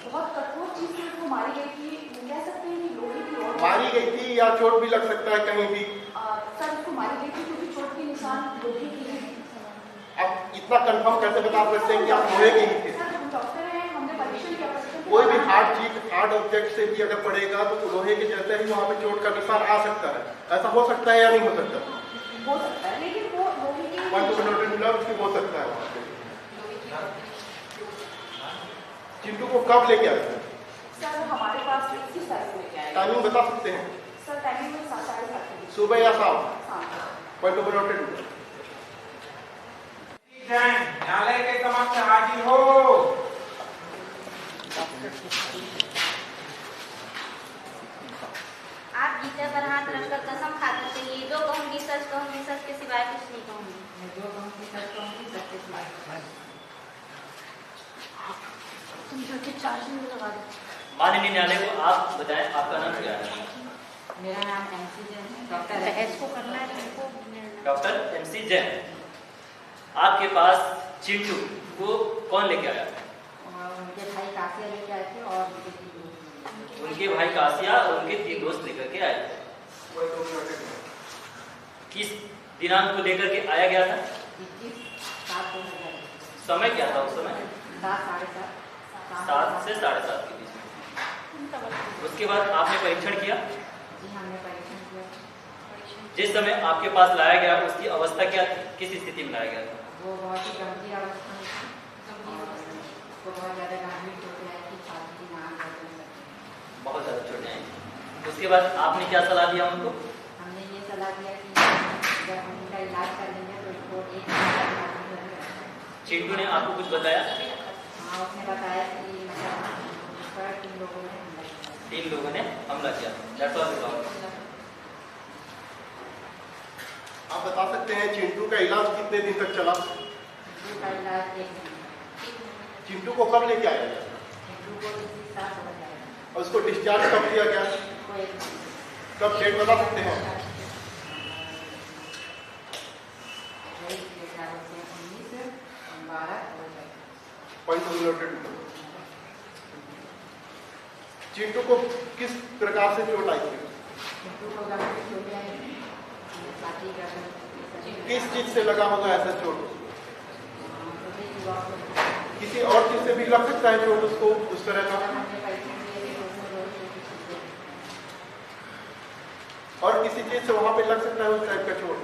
बहुत कठोर चीज से उसको मारी गई थी, कह सकते हैं कि लोहे की रॉड मारी गई थी या चोट भी लग सकता है कहीं भी? सर उसको मारी गई थी क्योंकि चोट के निशान लोहे की है। आप इतना कंफर्म कैसे बता सकते हैं कि आप लोहे के ही थे? सर हम डॉक्टर हैं, हमने परीक्षण किया। कोई भी हार्ड ऑब्जेक्ट से भी अगर पड़ेगा तो लोहे के जैसे ही वहाँ पे चोट का निशान आ सकता है। ऐसा हो सकता है या नहीं हो सकता? हो सकता है, लेकिन वो लोहे के हो सकता है। वहाँ पे चिंटू को कब लेके आए? सर हमारे पास 21 तारीख को लेके आए। टाइमिंग बता सकते हैं? सर टाइमिंग 7:30 सुबह या शाम? Point of noted. न्यायालय के समक्ष हाजिर हो। आप गीता पर हाथ रखकर कसम खाकर कहिए, जो कहूँगी सच कहूँगी, सच के सिवाय कुछ नहीं कहूँगी। मैं जो कहूँगी सच कहूँगी, सच के सिवाय। माननीय न्यायालय को आप बताएं आपका नाम क्या है? मेरा नाम MC जैन है। Doctor MC Jain. आपके पास चिंटू को कौन लेके आया? उनके भाई कासिया लेके आए थे और उनके भाई कासिया और उनके 3 दोस्त लेकर के आए थे। किस दिनांक को लेकर के आया गया था? 21/7/2000। समय क्या था उस समय? 7 से 7:30 के बीच में। उसके बाद आपने परीक्षण किया? जी हमने परीक्षण किया। जिस समय आपके पास लाया गया उसकी अवस्था क्या थी? किस स्थिति में लाया गया था? वो बहुत ही गंभीर अवस्था में थी। बहुत ज्यादा गंभीर चोटें आई थी, छाती, नाक, बहुत ज्यादा चोटें आई। उसके बाद आपने क्या सलाह दिया उनको? हमने ये सलाह दिया कि जब हम इनका इलाज कर लेंगे तो इसको एक चिंटू ने आपको कुछ बताया? हाँ उसने बताया कि 3 लोगों ने हमला किया। आप बता सकते हैं चिंटू का इलाज कितने दिन तक चला? चिंटू को कब लेके आया गया? और उसको डिस्चार्ज कब किया गया? कब डेट बता सकते हैं? चिंटू को किस प्रकार से चोट आई थी? किस चीज से लगा होगा ऐसा चोट? किसी और चीज से भी लग सकता है चोट उसको उस तरह का? और किसी चीज से वहां पे लग सकता है उस टाइप का चोट,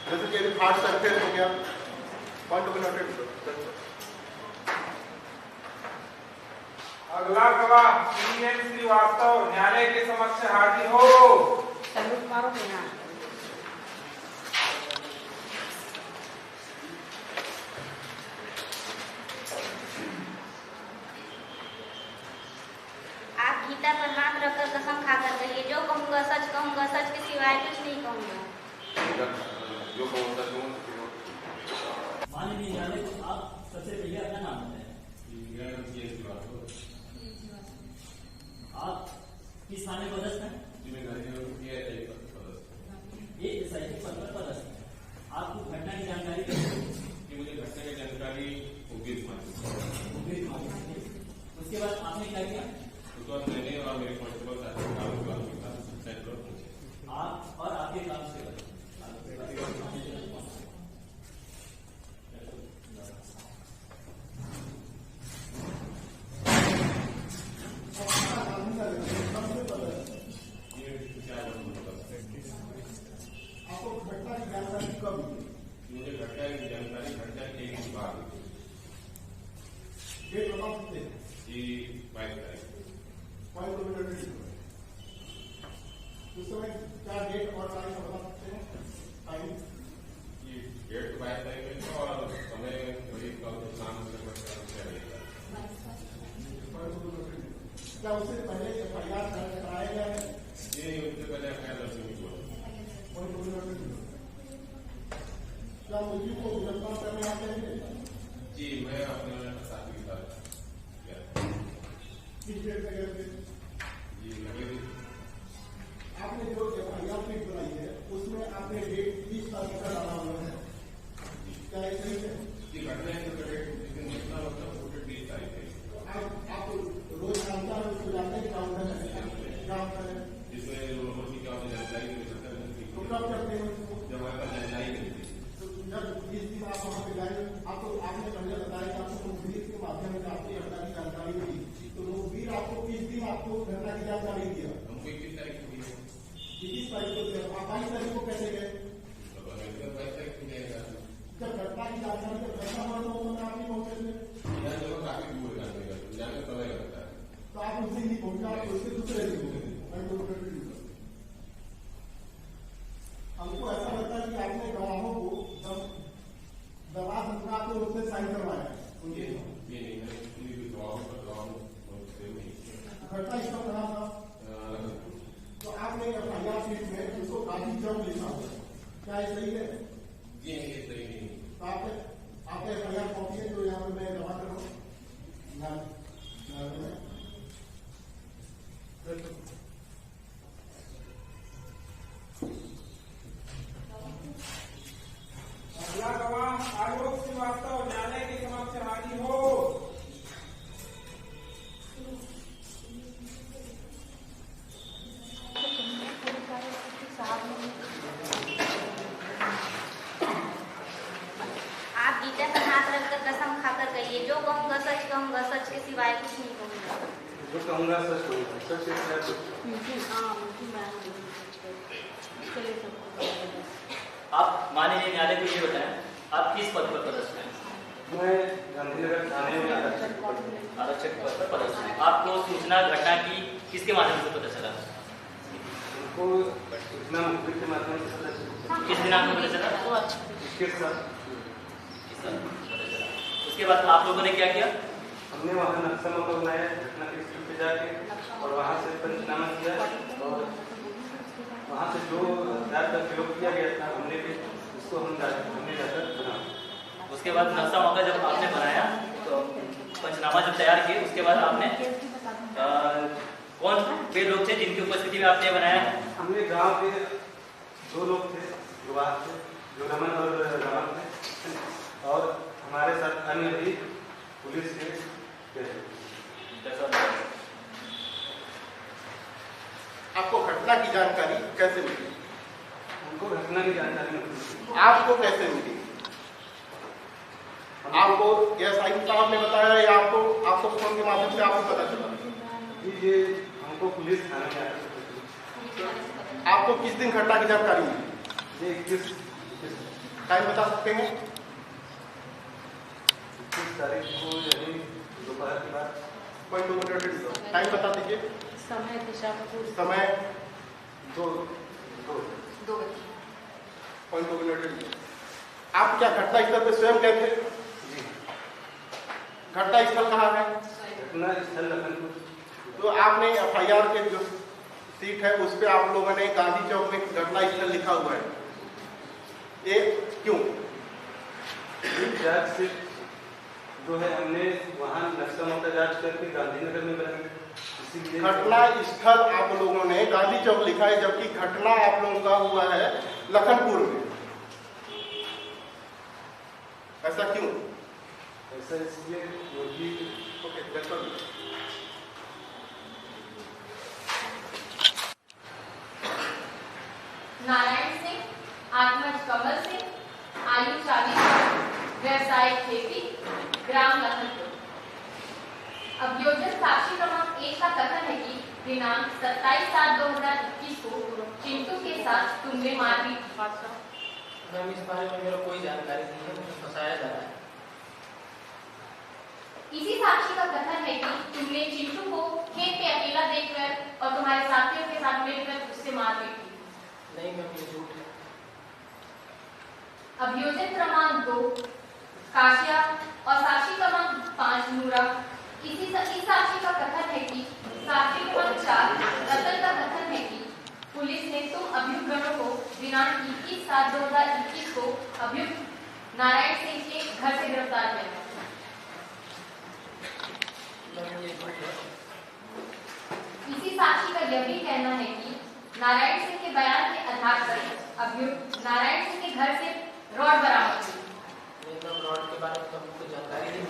जैसे कि हार्ट सरफेस हो गया? Point to be noted. अगला गवाह PM श्रीवास्तव न्यायालय के समक्ष हाजिर हो। आप गीता पर हाथ रखकर कसम खाकर कहिए, जो कहूँगा सच के सिवाय कुछ नहीं कहूँगा। जो कहूँगा सच कहूँगा। माननीय न्यायालय, आप सबसे पहले अपना नाम बताएं। आप किस थाने पदस्थ हैं? एक SI के पद पर पदस्थ हैं। आपको घटना की जानकारी कि मुझे घटना की जानकारी उसके बाद आपने क्या किया? उसके बाद मैंने और मेरे कांस्टेबल आप और आपके कांस्टेबल आपको घटना की जानकारी कब मिली? मुझे घटना की जानकारी घटना के एक दिन बाद डेट बता सकते हैं? 22 तारीख। Point to be noted. उस समय क्या डेट और तारीख बता सकते हैं? टाइम? डेट 22 तारीख में था और समय वही नाम क्या उससे पहले FIR दर्ज कराया गया है? ये उससे पहले FIR दर्ज नहीं हुआ। क्या मुझे को गिरफ्तार करने आते हैं? जी, मैं अपने साथी के साथ गया। किस डेट में गए थे? जी, लगे थे। आपने जो FIR शीट बनाई है उसमें आपने डेट 30 तारीख का डाला हुआ है, क्या ये सही है? जी, घटना है तो डेट जितनी जितना मतलब वो 30 तारीख है। आप रोज जानता है उसको जानते हैं क्या होता है? जिसमें लोगों की क्या जानकारी तो कब करते हैं? जब हमारे पास जानकारी नहीं थी। जब जिस दिन आप वहाँ पे गए, आपको आपने पहले बताया कि आपको मुखबिर के माध्यम से आपकी घटना की जानकारी मिली, तो मुखबिर आपको किस दिन आपको घटना की जानकारी दिया? हमको 21 तारीख को दिया। 21 तारीख को दिया। आप 22 तारीख को कैसे गए? 22 तारीख को गया। जब घटना की जानकारी जब घटना हुआ तो उन्होंने आप नहीं पहुंचे थे? काफी दूर जाने समय लगता है। तो आप उनसे नहीं पहुंचा, आप उससे दूसरे दिन पहुंचे। हमको ऐसा लगता है कि आपने गवाहों को दवा संस्था को उससे साइन करवाया उनके घटना इसका कहा था। तो आपने FIR शीट में उसको काफी जब लिखा हुआ, क्या ये सही है? जी नहीं, ये सही नहीं। तो आपके FIR कॉपी है जो यहाँ पे मैं जमा कर रहा हूँ। अगला गवाह आलोक श्रीवास्तव न्यायालय के समक्ष हाजिर हो। आप गीता पर हाथ रखकर कसम खाकर कहिए, जो कहूँगा सच के सिवाय कुछ नहीं कहूँगा। जो कहूँगा सच कहूँगा, सच के सिवाय कुछ। आप माननीय न्यायालय को ये बताएं, आप किस पद पर पदस्थ हैं? मैं गांधीनगर थाने में आरक्षक पद पर पदस्थ हैं। आपको सूचना घटना की किसके माध्यम से पता चला? उनको सूचना मुखबिर के माध्यम से पता चला। किस दिनांक को पता चला? इसके साथ उसके बाद आप लोगों ने क्या किया? हमने वहाँ नक्शा मौका बनाया, घटना के स्थल पे जाके और वहाँ से पंचनामा किया और वहाँ से जो हथियार का प्रयोग किया गया था हमने भी उसको हमने जाकर बना। उसके बाद नक्शा मौका जब आपने बनाया तो पंचनामा जब तैयार किए उसके बाद आपने कौन वे लोग थे जिनकी उपस्थिति में आपने बनाया? हमने गांव के 2 लोग थे गवाह थे, जो रमन और रमन थे, और हमारे साथ अन्य भी पुलिस के आपको घटना की जानकारी कैसे मिली? हमको घटना की जानकारी मिली। आपको कैसे मिली? आपको एसआई साहब ने बताया या आपको फोन के माध्यम से आपको पता चला? ये हमको पुलिस थाने में आया। आपको किस दिन घटना की जानकारी मिली? ये 21 टाइम बता सकते हैं? 21 तारीख को यानी दोपहर के बाद। पॉइंट 2 मिनट टाइम बता दीजिए। समय दिशा समय 2 पॉइंट 2 मिनट। आप क्या घटना स्थल पे स्वयं गए थे? घटना स्थल कहाँ है? घटना स्थल लखनपुर। तो आपने एफआईआर के जो सीट है उस पे आप लोगों ने गांधी चौक में घटना स्थल लिखा हुआ है, ये क्यों? जांच से जो है हमने वहाँ नक्शा मोटा जांच करके गांधीनगर में बनाई, इसीलिए घटना स्थल आप लोगों ने गांधी चौक लिखा है, जबकि घटना आप लोगों का हुआ है लखनपुर में। ऐसा क्यों? ऐसा इसलिए क्योंकि ओके, बिल्कुल। नारायण सिंह, आत्मज कमल सिंह, आयु 40 वर्ष, व्यवसाय खेती, ग्राम लखनपुर। अभियोजन साक्षी क्रमांक 1 का कथन है कि दिनांक 27/7/2021 को चिंटू के साथ तुमने मारपीट। मैम इस बारे में मेरा कोई जानकारी नहीं है, मुझे फंसाया जा रहा है। इसी साक्षी का कथन है कि तुमने चिंटू को खेत पे अकेला देखकर और तुम्हारे साथियों के साथ मिलकर उससे मारपीट की। नहीं मैम, ये झूठ है। अभियोजन क्रमांक 2 काशिया और साक्षी क्रमांक 5 नूरा। इस साक्षी का कथन है कि साक्षी क्रमांक 4 रतन का कथन है कि पुलिस ने तुम अभियुक्तगणों को दिनांक 21/7/2021 को अभियुक्त नारायण सिंह के घर से गिरफ्तार किया। इसी साक्षी का यह भी कहना है कि नारायण सिंह के बयान के आधार पर अभियुक्त नारायण सिंह के घर से रॉड बरामद हुई। रॉड के बारे में तो हमको जानकारी नहीं।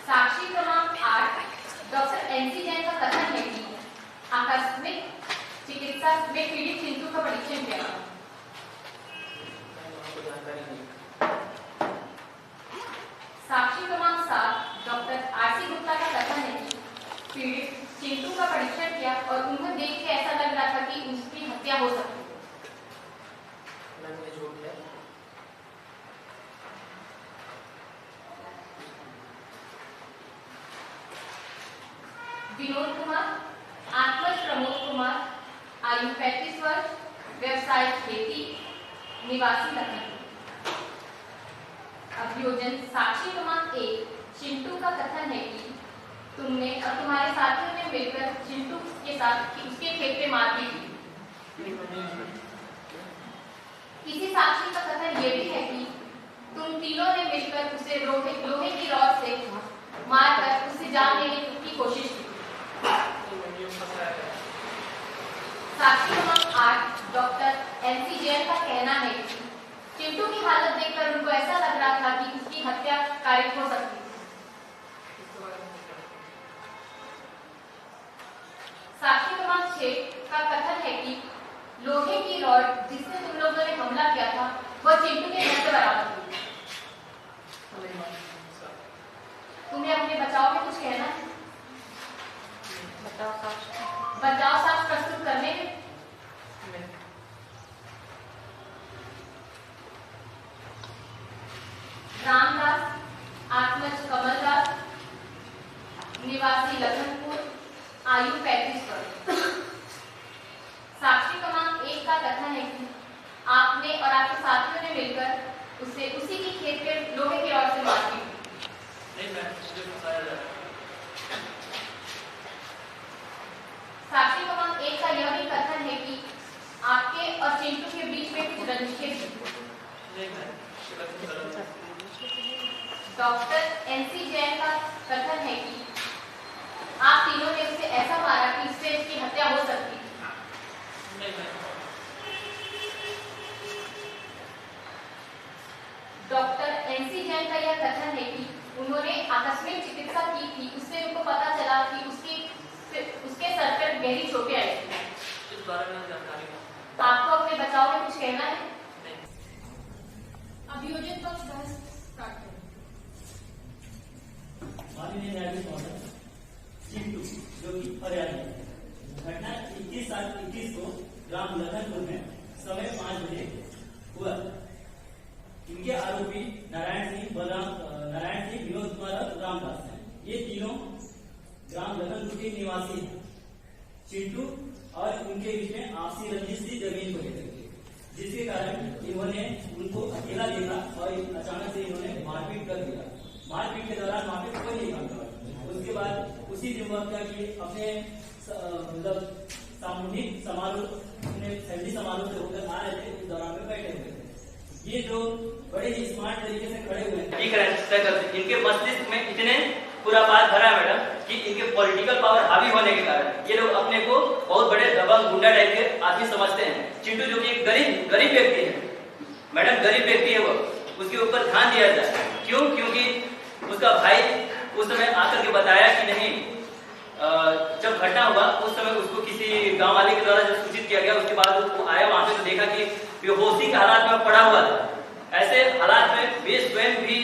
साक्षी क्रमांक 8 डॉक्टर एनसी जैन का कथन है कि आकस्मिक चिकित्सा में पीड़ित चिंटू का परीक्षण किया। साक्षी क्रमांक 7 डॉक्टर आरसी गुप्ता का कथन है कि पीड़ित चिंटू का परीक्षण किया और उन्हें देख के ऐसा लग रहा था कि उसकी हत्या हो सकती है। झूठ है। विनोद कुमार, आत्मज प्रमोद कुमार, आयु 35 वर्ष, व्यवसाय खेती, निवासी लखनऊ। अभियोजन साक्षी क्रमांक 1 चिंटू का कथन है कि तुमने और तुम्हारे साथियों ने मिलकर चिंटू के साथ उसके खेत पे मारपीट की। इसी साक्षी का कथन ये भी है कि तुम तीनों ने मिलकर उसे लोहे की रॉड से मारकर उससे जान लेने की कोशिश की। साक्षी क्रमांक 8 डॉक्टर एनसी जैन का कहना है कि चिंटू की हालत देखकर उनको ऐसा लग रहा था कि उसकी हत्या कारित हो सकती है। साक्षी क्रमांक 6 का कथन है कि लोहे की रॉड जिससे तुम लोगों ने हमला किया था वह चिंटू के घर से बरामद हुई। तुम्हें अपने बचाव में कुछ कहना है? बचाव साक्ष्य प्रस्तुत करने में रामदास, आत्मज कमलदास, निवासी लखनपुर, आयु 35 वर्ष। साक्षी क्रमांक 1 का कथन है कि आपने और आपके साथियों ने मिलकर उसे उसी की खेत पे लोहे की रॉड से मारपीट की। साक्षी क्रमांक 1 का यह भी कथन है कि आपके और चिंटू के बीच में कुछ रंजिशें थी। डॉक्टर एनसी जैन का कथन है कि आप तीनों ने उसे ऐसा मारा कि इससे इसकी हत्या हो सकती। डॉक्टर एनसी जैन का यह कथन है कि उन्होंने आकस्मिक चिकित्सा की थी, उससे उनको पता चला कि उसके सर पर गहरी चोटें आई थी। इस बारे में जानकारी आपको अपने अपने बचाव में कुछ कहना है? अभियोजित पक्ष बहस स्टार्ट करें। माननीय न्यायाधीश महोदय, चिंटू जो कि फरियादी है, घटना 21/21 को ग्राम लखनपुर में समय 5 बजे हुआ। इनके आरोपी नारायण सिंह, विनोद कुमार और रामदास हैं। ये तीनों ग्राम लखनपुर के निवासी हैं। चिंटू और उनके बीच में आपसी रंजिश थी जमीन को लेकर के, जिसके कारण इन्होंने उनको अकेला देखा और अचानक से इन्होंने मारपीट कर दिया। मारपीट के दौरान वहां पे कोई नहीं काम था। उसके बाद उसी दिन वक्त कि अपने मतलब सामूहिक समारोह, अपने फैमिली समारोह से होकर आ रहे थे, उस दौरान में बैठे हुए थे। ये जो बड़े ही स्मार्ट तरीके से खड़े हुए हैं, इनके मस्तिष्क में इतने खुरापात भरा है मैडम कि इनके पॉलिटिकल पावर हावी होने के कारण ये लोग अपने को बहुत बड़े दबंग गुंडा टाइप के आदमी समझते हैं। चिंटू जो कि एक गरीब व्यक्ति है मैडम, गरीब व्यक्ति है, वो उसके ऊपर ध्यान दिया जाए। क्यों? क्योंकि उसका भाई उस समय आकर के बताया कि नहीं, जब घटना हुआ उस समय उसको किसी गांव वाले के द्वारा जब सूचित किया गया, उसके बाद वो आया वहां पे तो देखा कि बेहोशी के हालात में पड़ा हुआ था। ऐसे हालात में वे स्वयं भी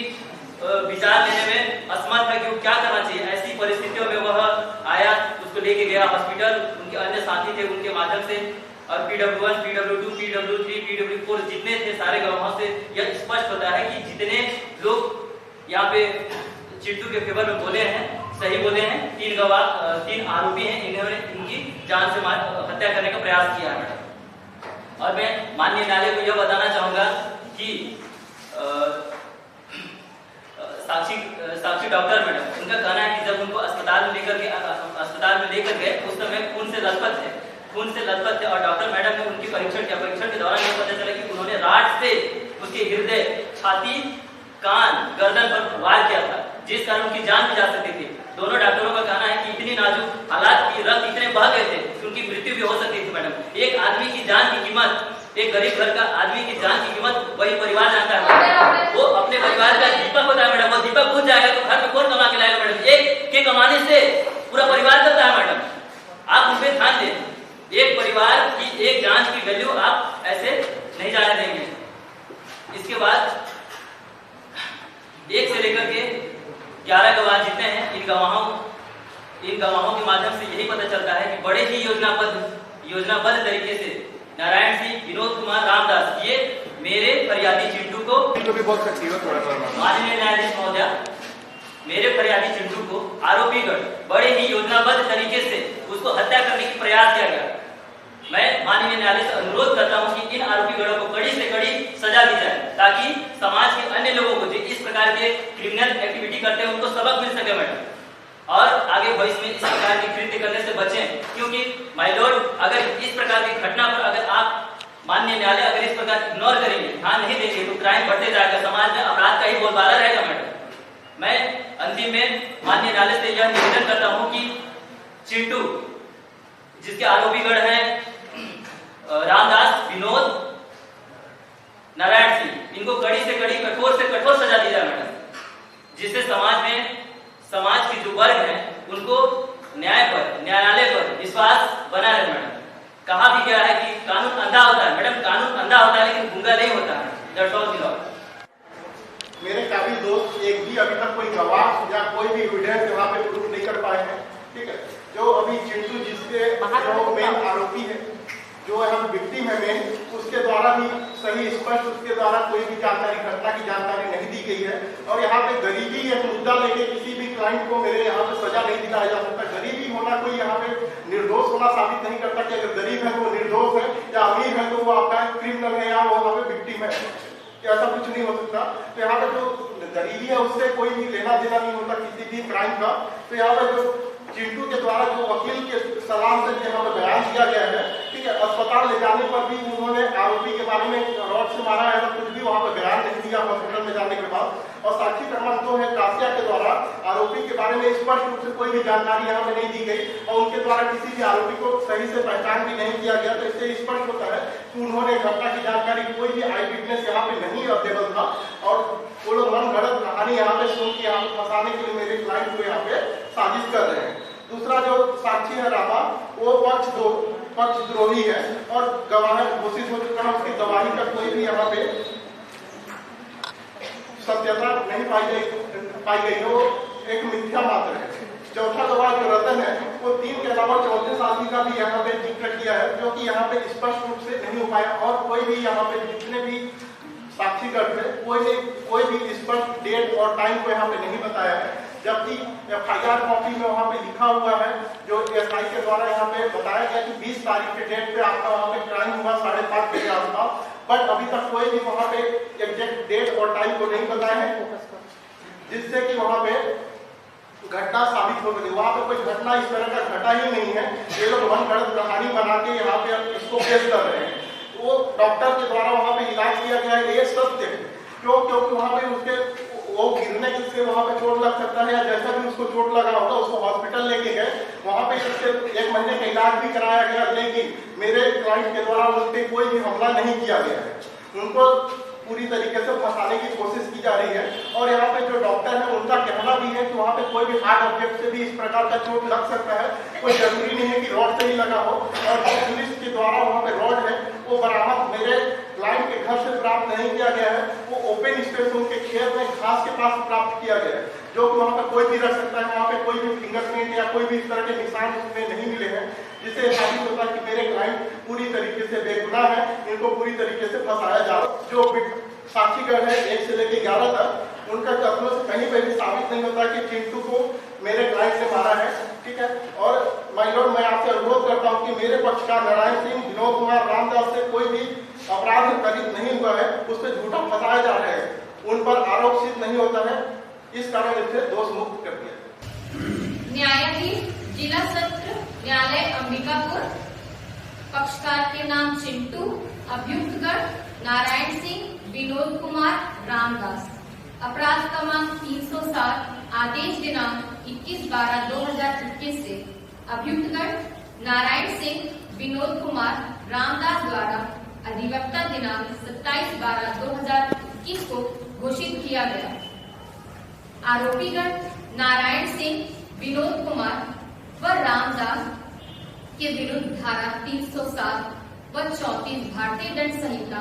विचार लेने में असमर्थ है कि वो क्या करना चाहिए। ऐसी परिस्थितियों में वह आया, उसको लेके गया हॉस्पिटल, उनके अन्य साथी थे उनके माध्यम से, और PW1, PW2, PW3, PW4 जितने थे सारे गवाहों से यह स्पष्ट होता है कि जितने लोग यहाँ पे चिंटू के फेवर में बोले हैं, सही बोले हैं। 3 आरोपी हैं, इन्होंने इनकी जान से हत्या करने का प्रयास किया है। और मैं माननीय न्यायालय को यह बताना चाहूंगा कि साक्षी डॉक्टर मैडम, उनका कहना है कि जब उनको अस्पताल में लेकर गए उस समय खून से लथपथ थे और डॉक्टर मैडम ने उनकी परीक्षण किया। परीक्षण के दौरान यह पता चला कि उन्होंने राड से उसके हृदय, छाती, कान, गर्दन पर वार किया था, जिस कारण उनकी जान भी जा सकती थी। दोनों डॉक्टरों का कहना है कि इतनी नाजुक हालात की रक्त इतने बह गए थे कि उनकी मृत्यु भी हो सकती थी मैडम। एक आदमी की जान की कीमत, एक गरीब घर का आदमी की जान की कीमत वही परिवार जानता है। वो अपने परिवार का दीपक होता है मैडम, वो दीपक बुझ जाएगा तो घर में कौन कमा के लाएगा मैडम? एक के कमाने से पूरा परिवार चलता है मैडम। आप उस पर ध्यान दें, एक परिवार की एक जान की वैल्यू आप ऐसे नहीं जाने देंगे। इसके बाद 1 से लेकर के 11 गवाह जितने हैं, इन गवाहों के माध्यम से यही पता चलता है कि बड़े ही योजनाबद्ध तरीके से नारायण सिंह, विनोद कुमार, रामदास, ये मेरे फरियादी चिंटू को भी बोल सकती हो थोड़ा सा। माननीय न्यायाधीश महोदय, मेरे फरियादी चिंटू को आरोपीगण बड़े ही योजनाबद्ध तरीके से उसको हत्या करने की प्रयास किया गया। मैं माननीय न्यायालय से अनुरोध करता हूं कि इन आरोपीगणों को कड़ी से कड़ी सजा दी जाए, ताकि समाज के अन्य लोगों को जो इस प्रकार के क्रिमिनल एक्टिविटी करते हैं उनको सबक मिल सके मैडम, और आगे भविष्य में इस प्रकार की कृत्य करने से बचें। क्योंकि माय लॉर्ड, अगर इस प्रकार की घटना पर अगर आप माननीय न्यायालय अगर इस प्रकार इग्नोर करेंगे, ध्यान नहीं देंगे, तो क्राइम बढ़ते जाएगा, समाज में अपराध का ही बोलबाला रहेगा मैडम। मैं अंतिम में माननीय न्यायालय से यह निवेदन करता हूं कि चिंटू, जिसके आरोपीगण हैं रामदास, विनोद, नारायण सिंह, इनको कड़ी से कड़ी, कठोर से कठोर सजा दी जाए मैडम, जिससे समाज के जो वर्ग हैं उनको न्यायालय पर विश्वास बना रहे मैडम। कहा भी गया है कि कानून अंधा होता है मैडम, कानून अंधा होता है लेकिन गूंगा नहीं होता है। That's all the law. मेरे काफी दोस्त एक भी अभी तक कोई गवाह या कोई भी एविडेंस यहाँ पे प्रूफ नहीं कर पाए हैं, ठीक है। जो अभी चिंटू जिसके मेन आरोपी है, जो हम विक्टिम है मेन, उसके द्वारा भी सही स्पष्ट उसके द्वारा कोई भी जानकारी, घटना की जानकारी नहीं दी गई है। और यहाँ पे गरीबी एक मुद्दा लेके किसी भी क्लाइंट को मेरे यहाँ पे सजा नहीं दिलाया जा सकता। गरीबी होना कोई यहाँ पे निर्दोष होना साबित नहीं करता कि अगर गरीब है तो वो निर्दोष है, या अमीर है तो वो आपका क्रिमिनल है, या वो यहाँ पे विक्टिम है, ऐसा कुछ नहीं हो सकता। तो यहाँ पे जो गरीबी है उससे कोई भी लेना देना नहीं होता किसी भी क्राइम का। तो यहाँ पे जो चिंटू के द्वारा जो वकील के सलाह से यहाँ पे बयान दिया गया है, ठीक है, अस्पताल ले जाने पर भी उन्होंने आरोपी के बारे में रॉड से मारा है, कुछ भी वहाँ पे बयान नहीं दिया हॉस्पिटल में जाने के बाद। और साक्षी क्रमांक 2 है कासिया के द्वारा आरोपी के बारे में स्पष्ट रूप से कोई भी जानकारी यहाँ पे नहीं दी गई, और उनके द्वारा किसी भी आरोपी को सही से पहचान भी नहीं किया गया। तो इससे स्पष्ट होता है कि उन्होंने घटना की जानकारी, कोई भी आई विटनेस यहाँ पे नहीं अवेलेबल था, और वो लोग मन गढ़ंत कहानी यहाँ पे सुन के यहाँ पे फंसाने के लिए मेरे क्लाइंट को यहाँ पे साजिश कर रहे हैं। दूसरा जो साक्षी है रामा, वो पक्ष 2 पक्षद्रोही है और गवाह घोषित हो चुका है, उसकी गवाही का कोई भी यहाँ पे सत्यता नहीं पाई गई, वो एक मिथ्या मात्र है। चौथा गवाह जो रतन है वो 3 के अलावा 34 आदमी का भी यहाँ पे जिक्र किया है, जो कि यहाँ पे स्पष्ट रूप से नहीं हो पाया और कोई भी यहाँ पे जितने भी साक्षीगण थे कोई भी स्पष्ट डेट और टाइम को यहाँ पे नहीं बताया है, जबकि FIR कॉपी में वहाँ पे लिखा हुआ है जो SI के द्वारा यहाँ पे बताया गया कि 20 तारीख के डेट पे आपका वहाँ पे क्राइम हुआ 5:30 बजे के आसपास, बट अभी तक कोई भी वहाँ पे एग्जैक्ट डेट और टाइम को नहीं बताया है, जिससे कि वहाँ पे घटना साबित हो गई। वहाँ पे कोई घटना इस तरह का घटा ही नहीं है, ये लोग मनगढ़ंत कहानी बना के यहाँ पे इसको पेश कर रहे हैं। वो डॉक्टर के द्वारा वहाँ पे इलाज किया गया है, ये सत्य है। क्योंकि वहाँ पे उसके वो गिरने से वहाँ पे चोट लग सकता है या जैसा भी उसको चोट लगा होगा उसको हॉस्पिटल लेके गए, वहाँ पे उसके 1 महीने का इलाज भी कराया गया, लेकिन मेरे क्लाइंट के द्वारा उस पर कोई भी हमला नहीं किया गया है। उनको पूरी तरीके से फंसाने की कोशिश की जा रही है और यहाँ पे जो डॉक्टर है उनका कहना भी है कि वहाँ पे कोई भी हार्ड ऑब्जेक्ट से भी इस प्रकार का चोट लग सकता है, कोई जरूरी नहीं है कि रॉड से ही लगा हो। और पुलिस के द्वारा वहाँ पे रॉड है वो बरामद मेरे क्लाइंट के घर से प्राप्त नहीं किया गया है, वो ओपन स्पेस उनके खेत में घास के पास प्राप्त किया गया है, जो कि वहाँ पे कोई भी रख सकता है। वहाँ पे कोई भी फिंगरप्रिंट या कोई भी इस तरह के निशान उसमें नहीं मिले हैं, जिससे साबित होता है कि मेरे क्लाइंट पूरी तरीके से बेगुनाह है, इनको पूरी तरीके से फंसाया जा रहा है। जो साक्षीगण है 1 से लेकर 11 तक, उनका कथनों से कहीं पर भी साबित नहीं होता कि चिंटू को मेरे क्लाइंट ने मारा है, ठीक है। और माय लॉर्ड, मैं आपसे अनुरोध करता हूं कि मेरे पक्षकार नारायण सिंह, विनोद कुमार, रामदास से कोई भी अपराध कथित नहीं हुआ है, उस पर झूठा फंसाया जा रहा है, उन पर आरोप सिद्ध नहीं होता है, इस कारण इसे दोष मुक्त कर दिया। न्यायाधीश जिला सत्र न्यायालय अंबिकापुर, पक्षकार के नाम चिंटू, अभियुक्तगण नारायण सिंह, विनोद कुमार, रामदास। अपराध क्रमांक 307, आदेश दिनांक 21/12/2021 से अभियुक्तगण नारायण सिंह, विनोद कुमार, रामदास द्वारा अधिवक्ता दिनांक 27/12/2021 को घोषित किया गया। आरोपीगण नारायण सिंह, विनोद कुमार व रामदास के विरुद्ध धारा 307 व 34 भारतीय दंड संहिता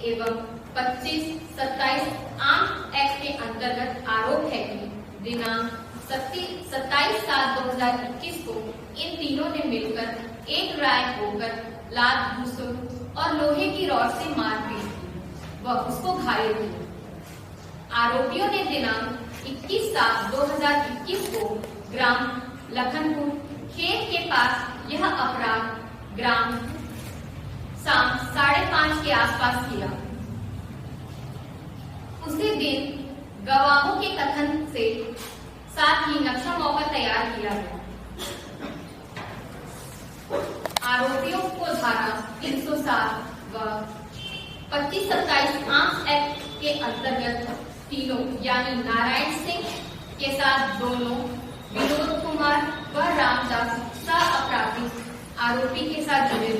एवं 25-27 आर्म्स एक्ट के अंतर्गत आरोप है कि दिनांक 27/7/2021 को इन तीनों ने मिलकर एक राय होकर लात घूंसों और लोहे की रॉड से मारपीट की व उसको घायल किया। आरोपियों ने दिनांक 21/7/2021 को ग्राम लखनपुर खेत के पास यह अपराध ग्राम शाम 5:30 के आसपास किया। उसी दिन गवाहों के कथन से साथ ही नक्शा मौका तैयार किया गया। आरोपियों को धारा 307 व 25-27 आर्म्स एक्ट के अंतर्गत तीनों यानी नारायण सिंह के साथ दोनों, विनोद कुमार व रामदास सह अपराधी आरोपी के साथ जुड़े थे।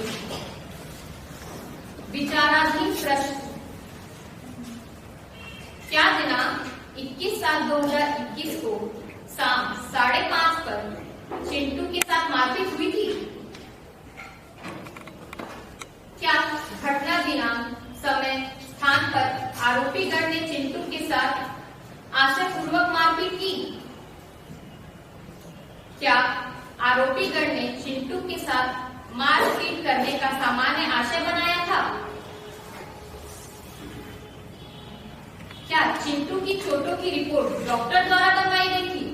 विचाराधीन प्रश्न, क्या दिनांक 21/7/2021 को शाम 5:30 पर चिंटू के साथ मारपीट हुई थी? क्या घटना दिनांक, समय, स्थान पर आरोपीगण ने चिंटू के साथ आशयपूर्वक मारपीट की? क्या आरोपीगण ने चिंटू के साथ मारपीट करने का सामान्य आशय बनाया था? क्या चिंटू की चोटों की रिपोर्ट डॉक्टर द्वारा करवाई गई थी?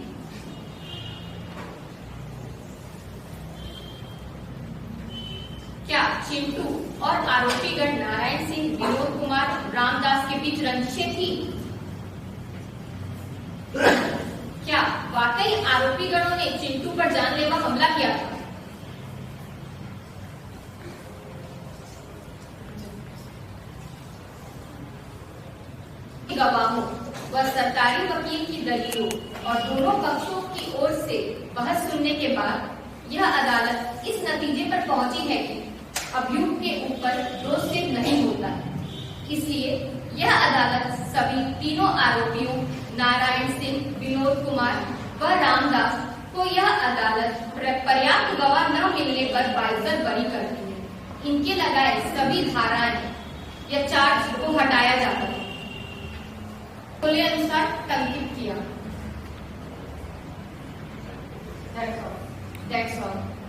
क्या चिंटू और आरोपीगण नारायण सिंह, विनोद कुमार, रामदास के बीच रंजिशें थी? क्या वाकई आरोपीगणों ने चिंटू पर जानलेवा हमला किया था? गवाहों व सरकारी वकील की दलीलों और दोनों पक्षों की ओर से बहस सुनने के बाद यह अदालत इस नतीजे पर पहुंची है कि अभियुक्त के ऊपर दोष सिद्ध नहीं होता है। इसलिए यह अदालत सभी तीनों आरोपियों नारायण सिंह, विनोद कुमार व रामदास को यह अदालत पर्याप्त गवाह न मिलने पर बाइज्जत बरी करती है। इनके लगाए सभी धाराएं या चार्ज को हटाया जाता है, खुले अनुसार टंकित किया। That's all.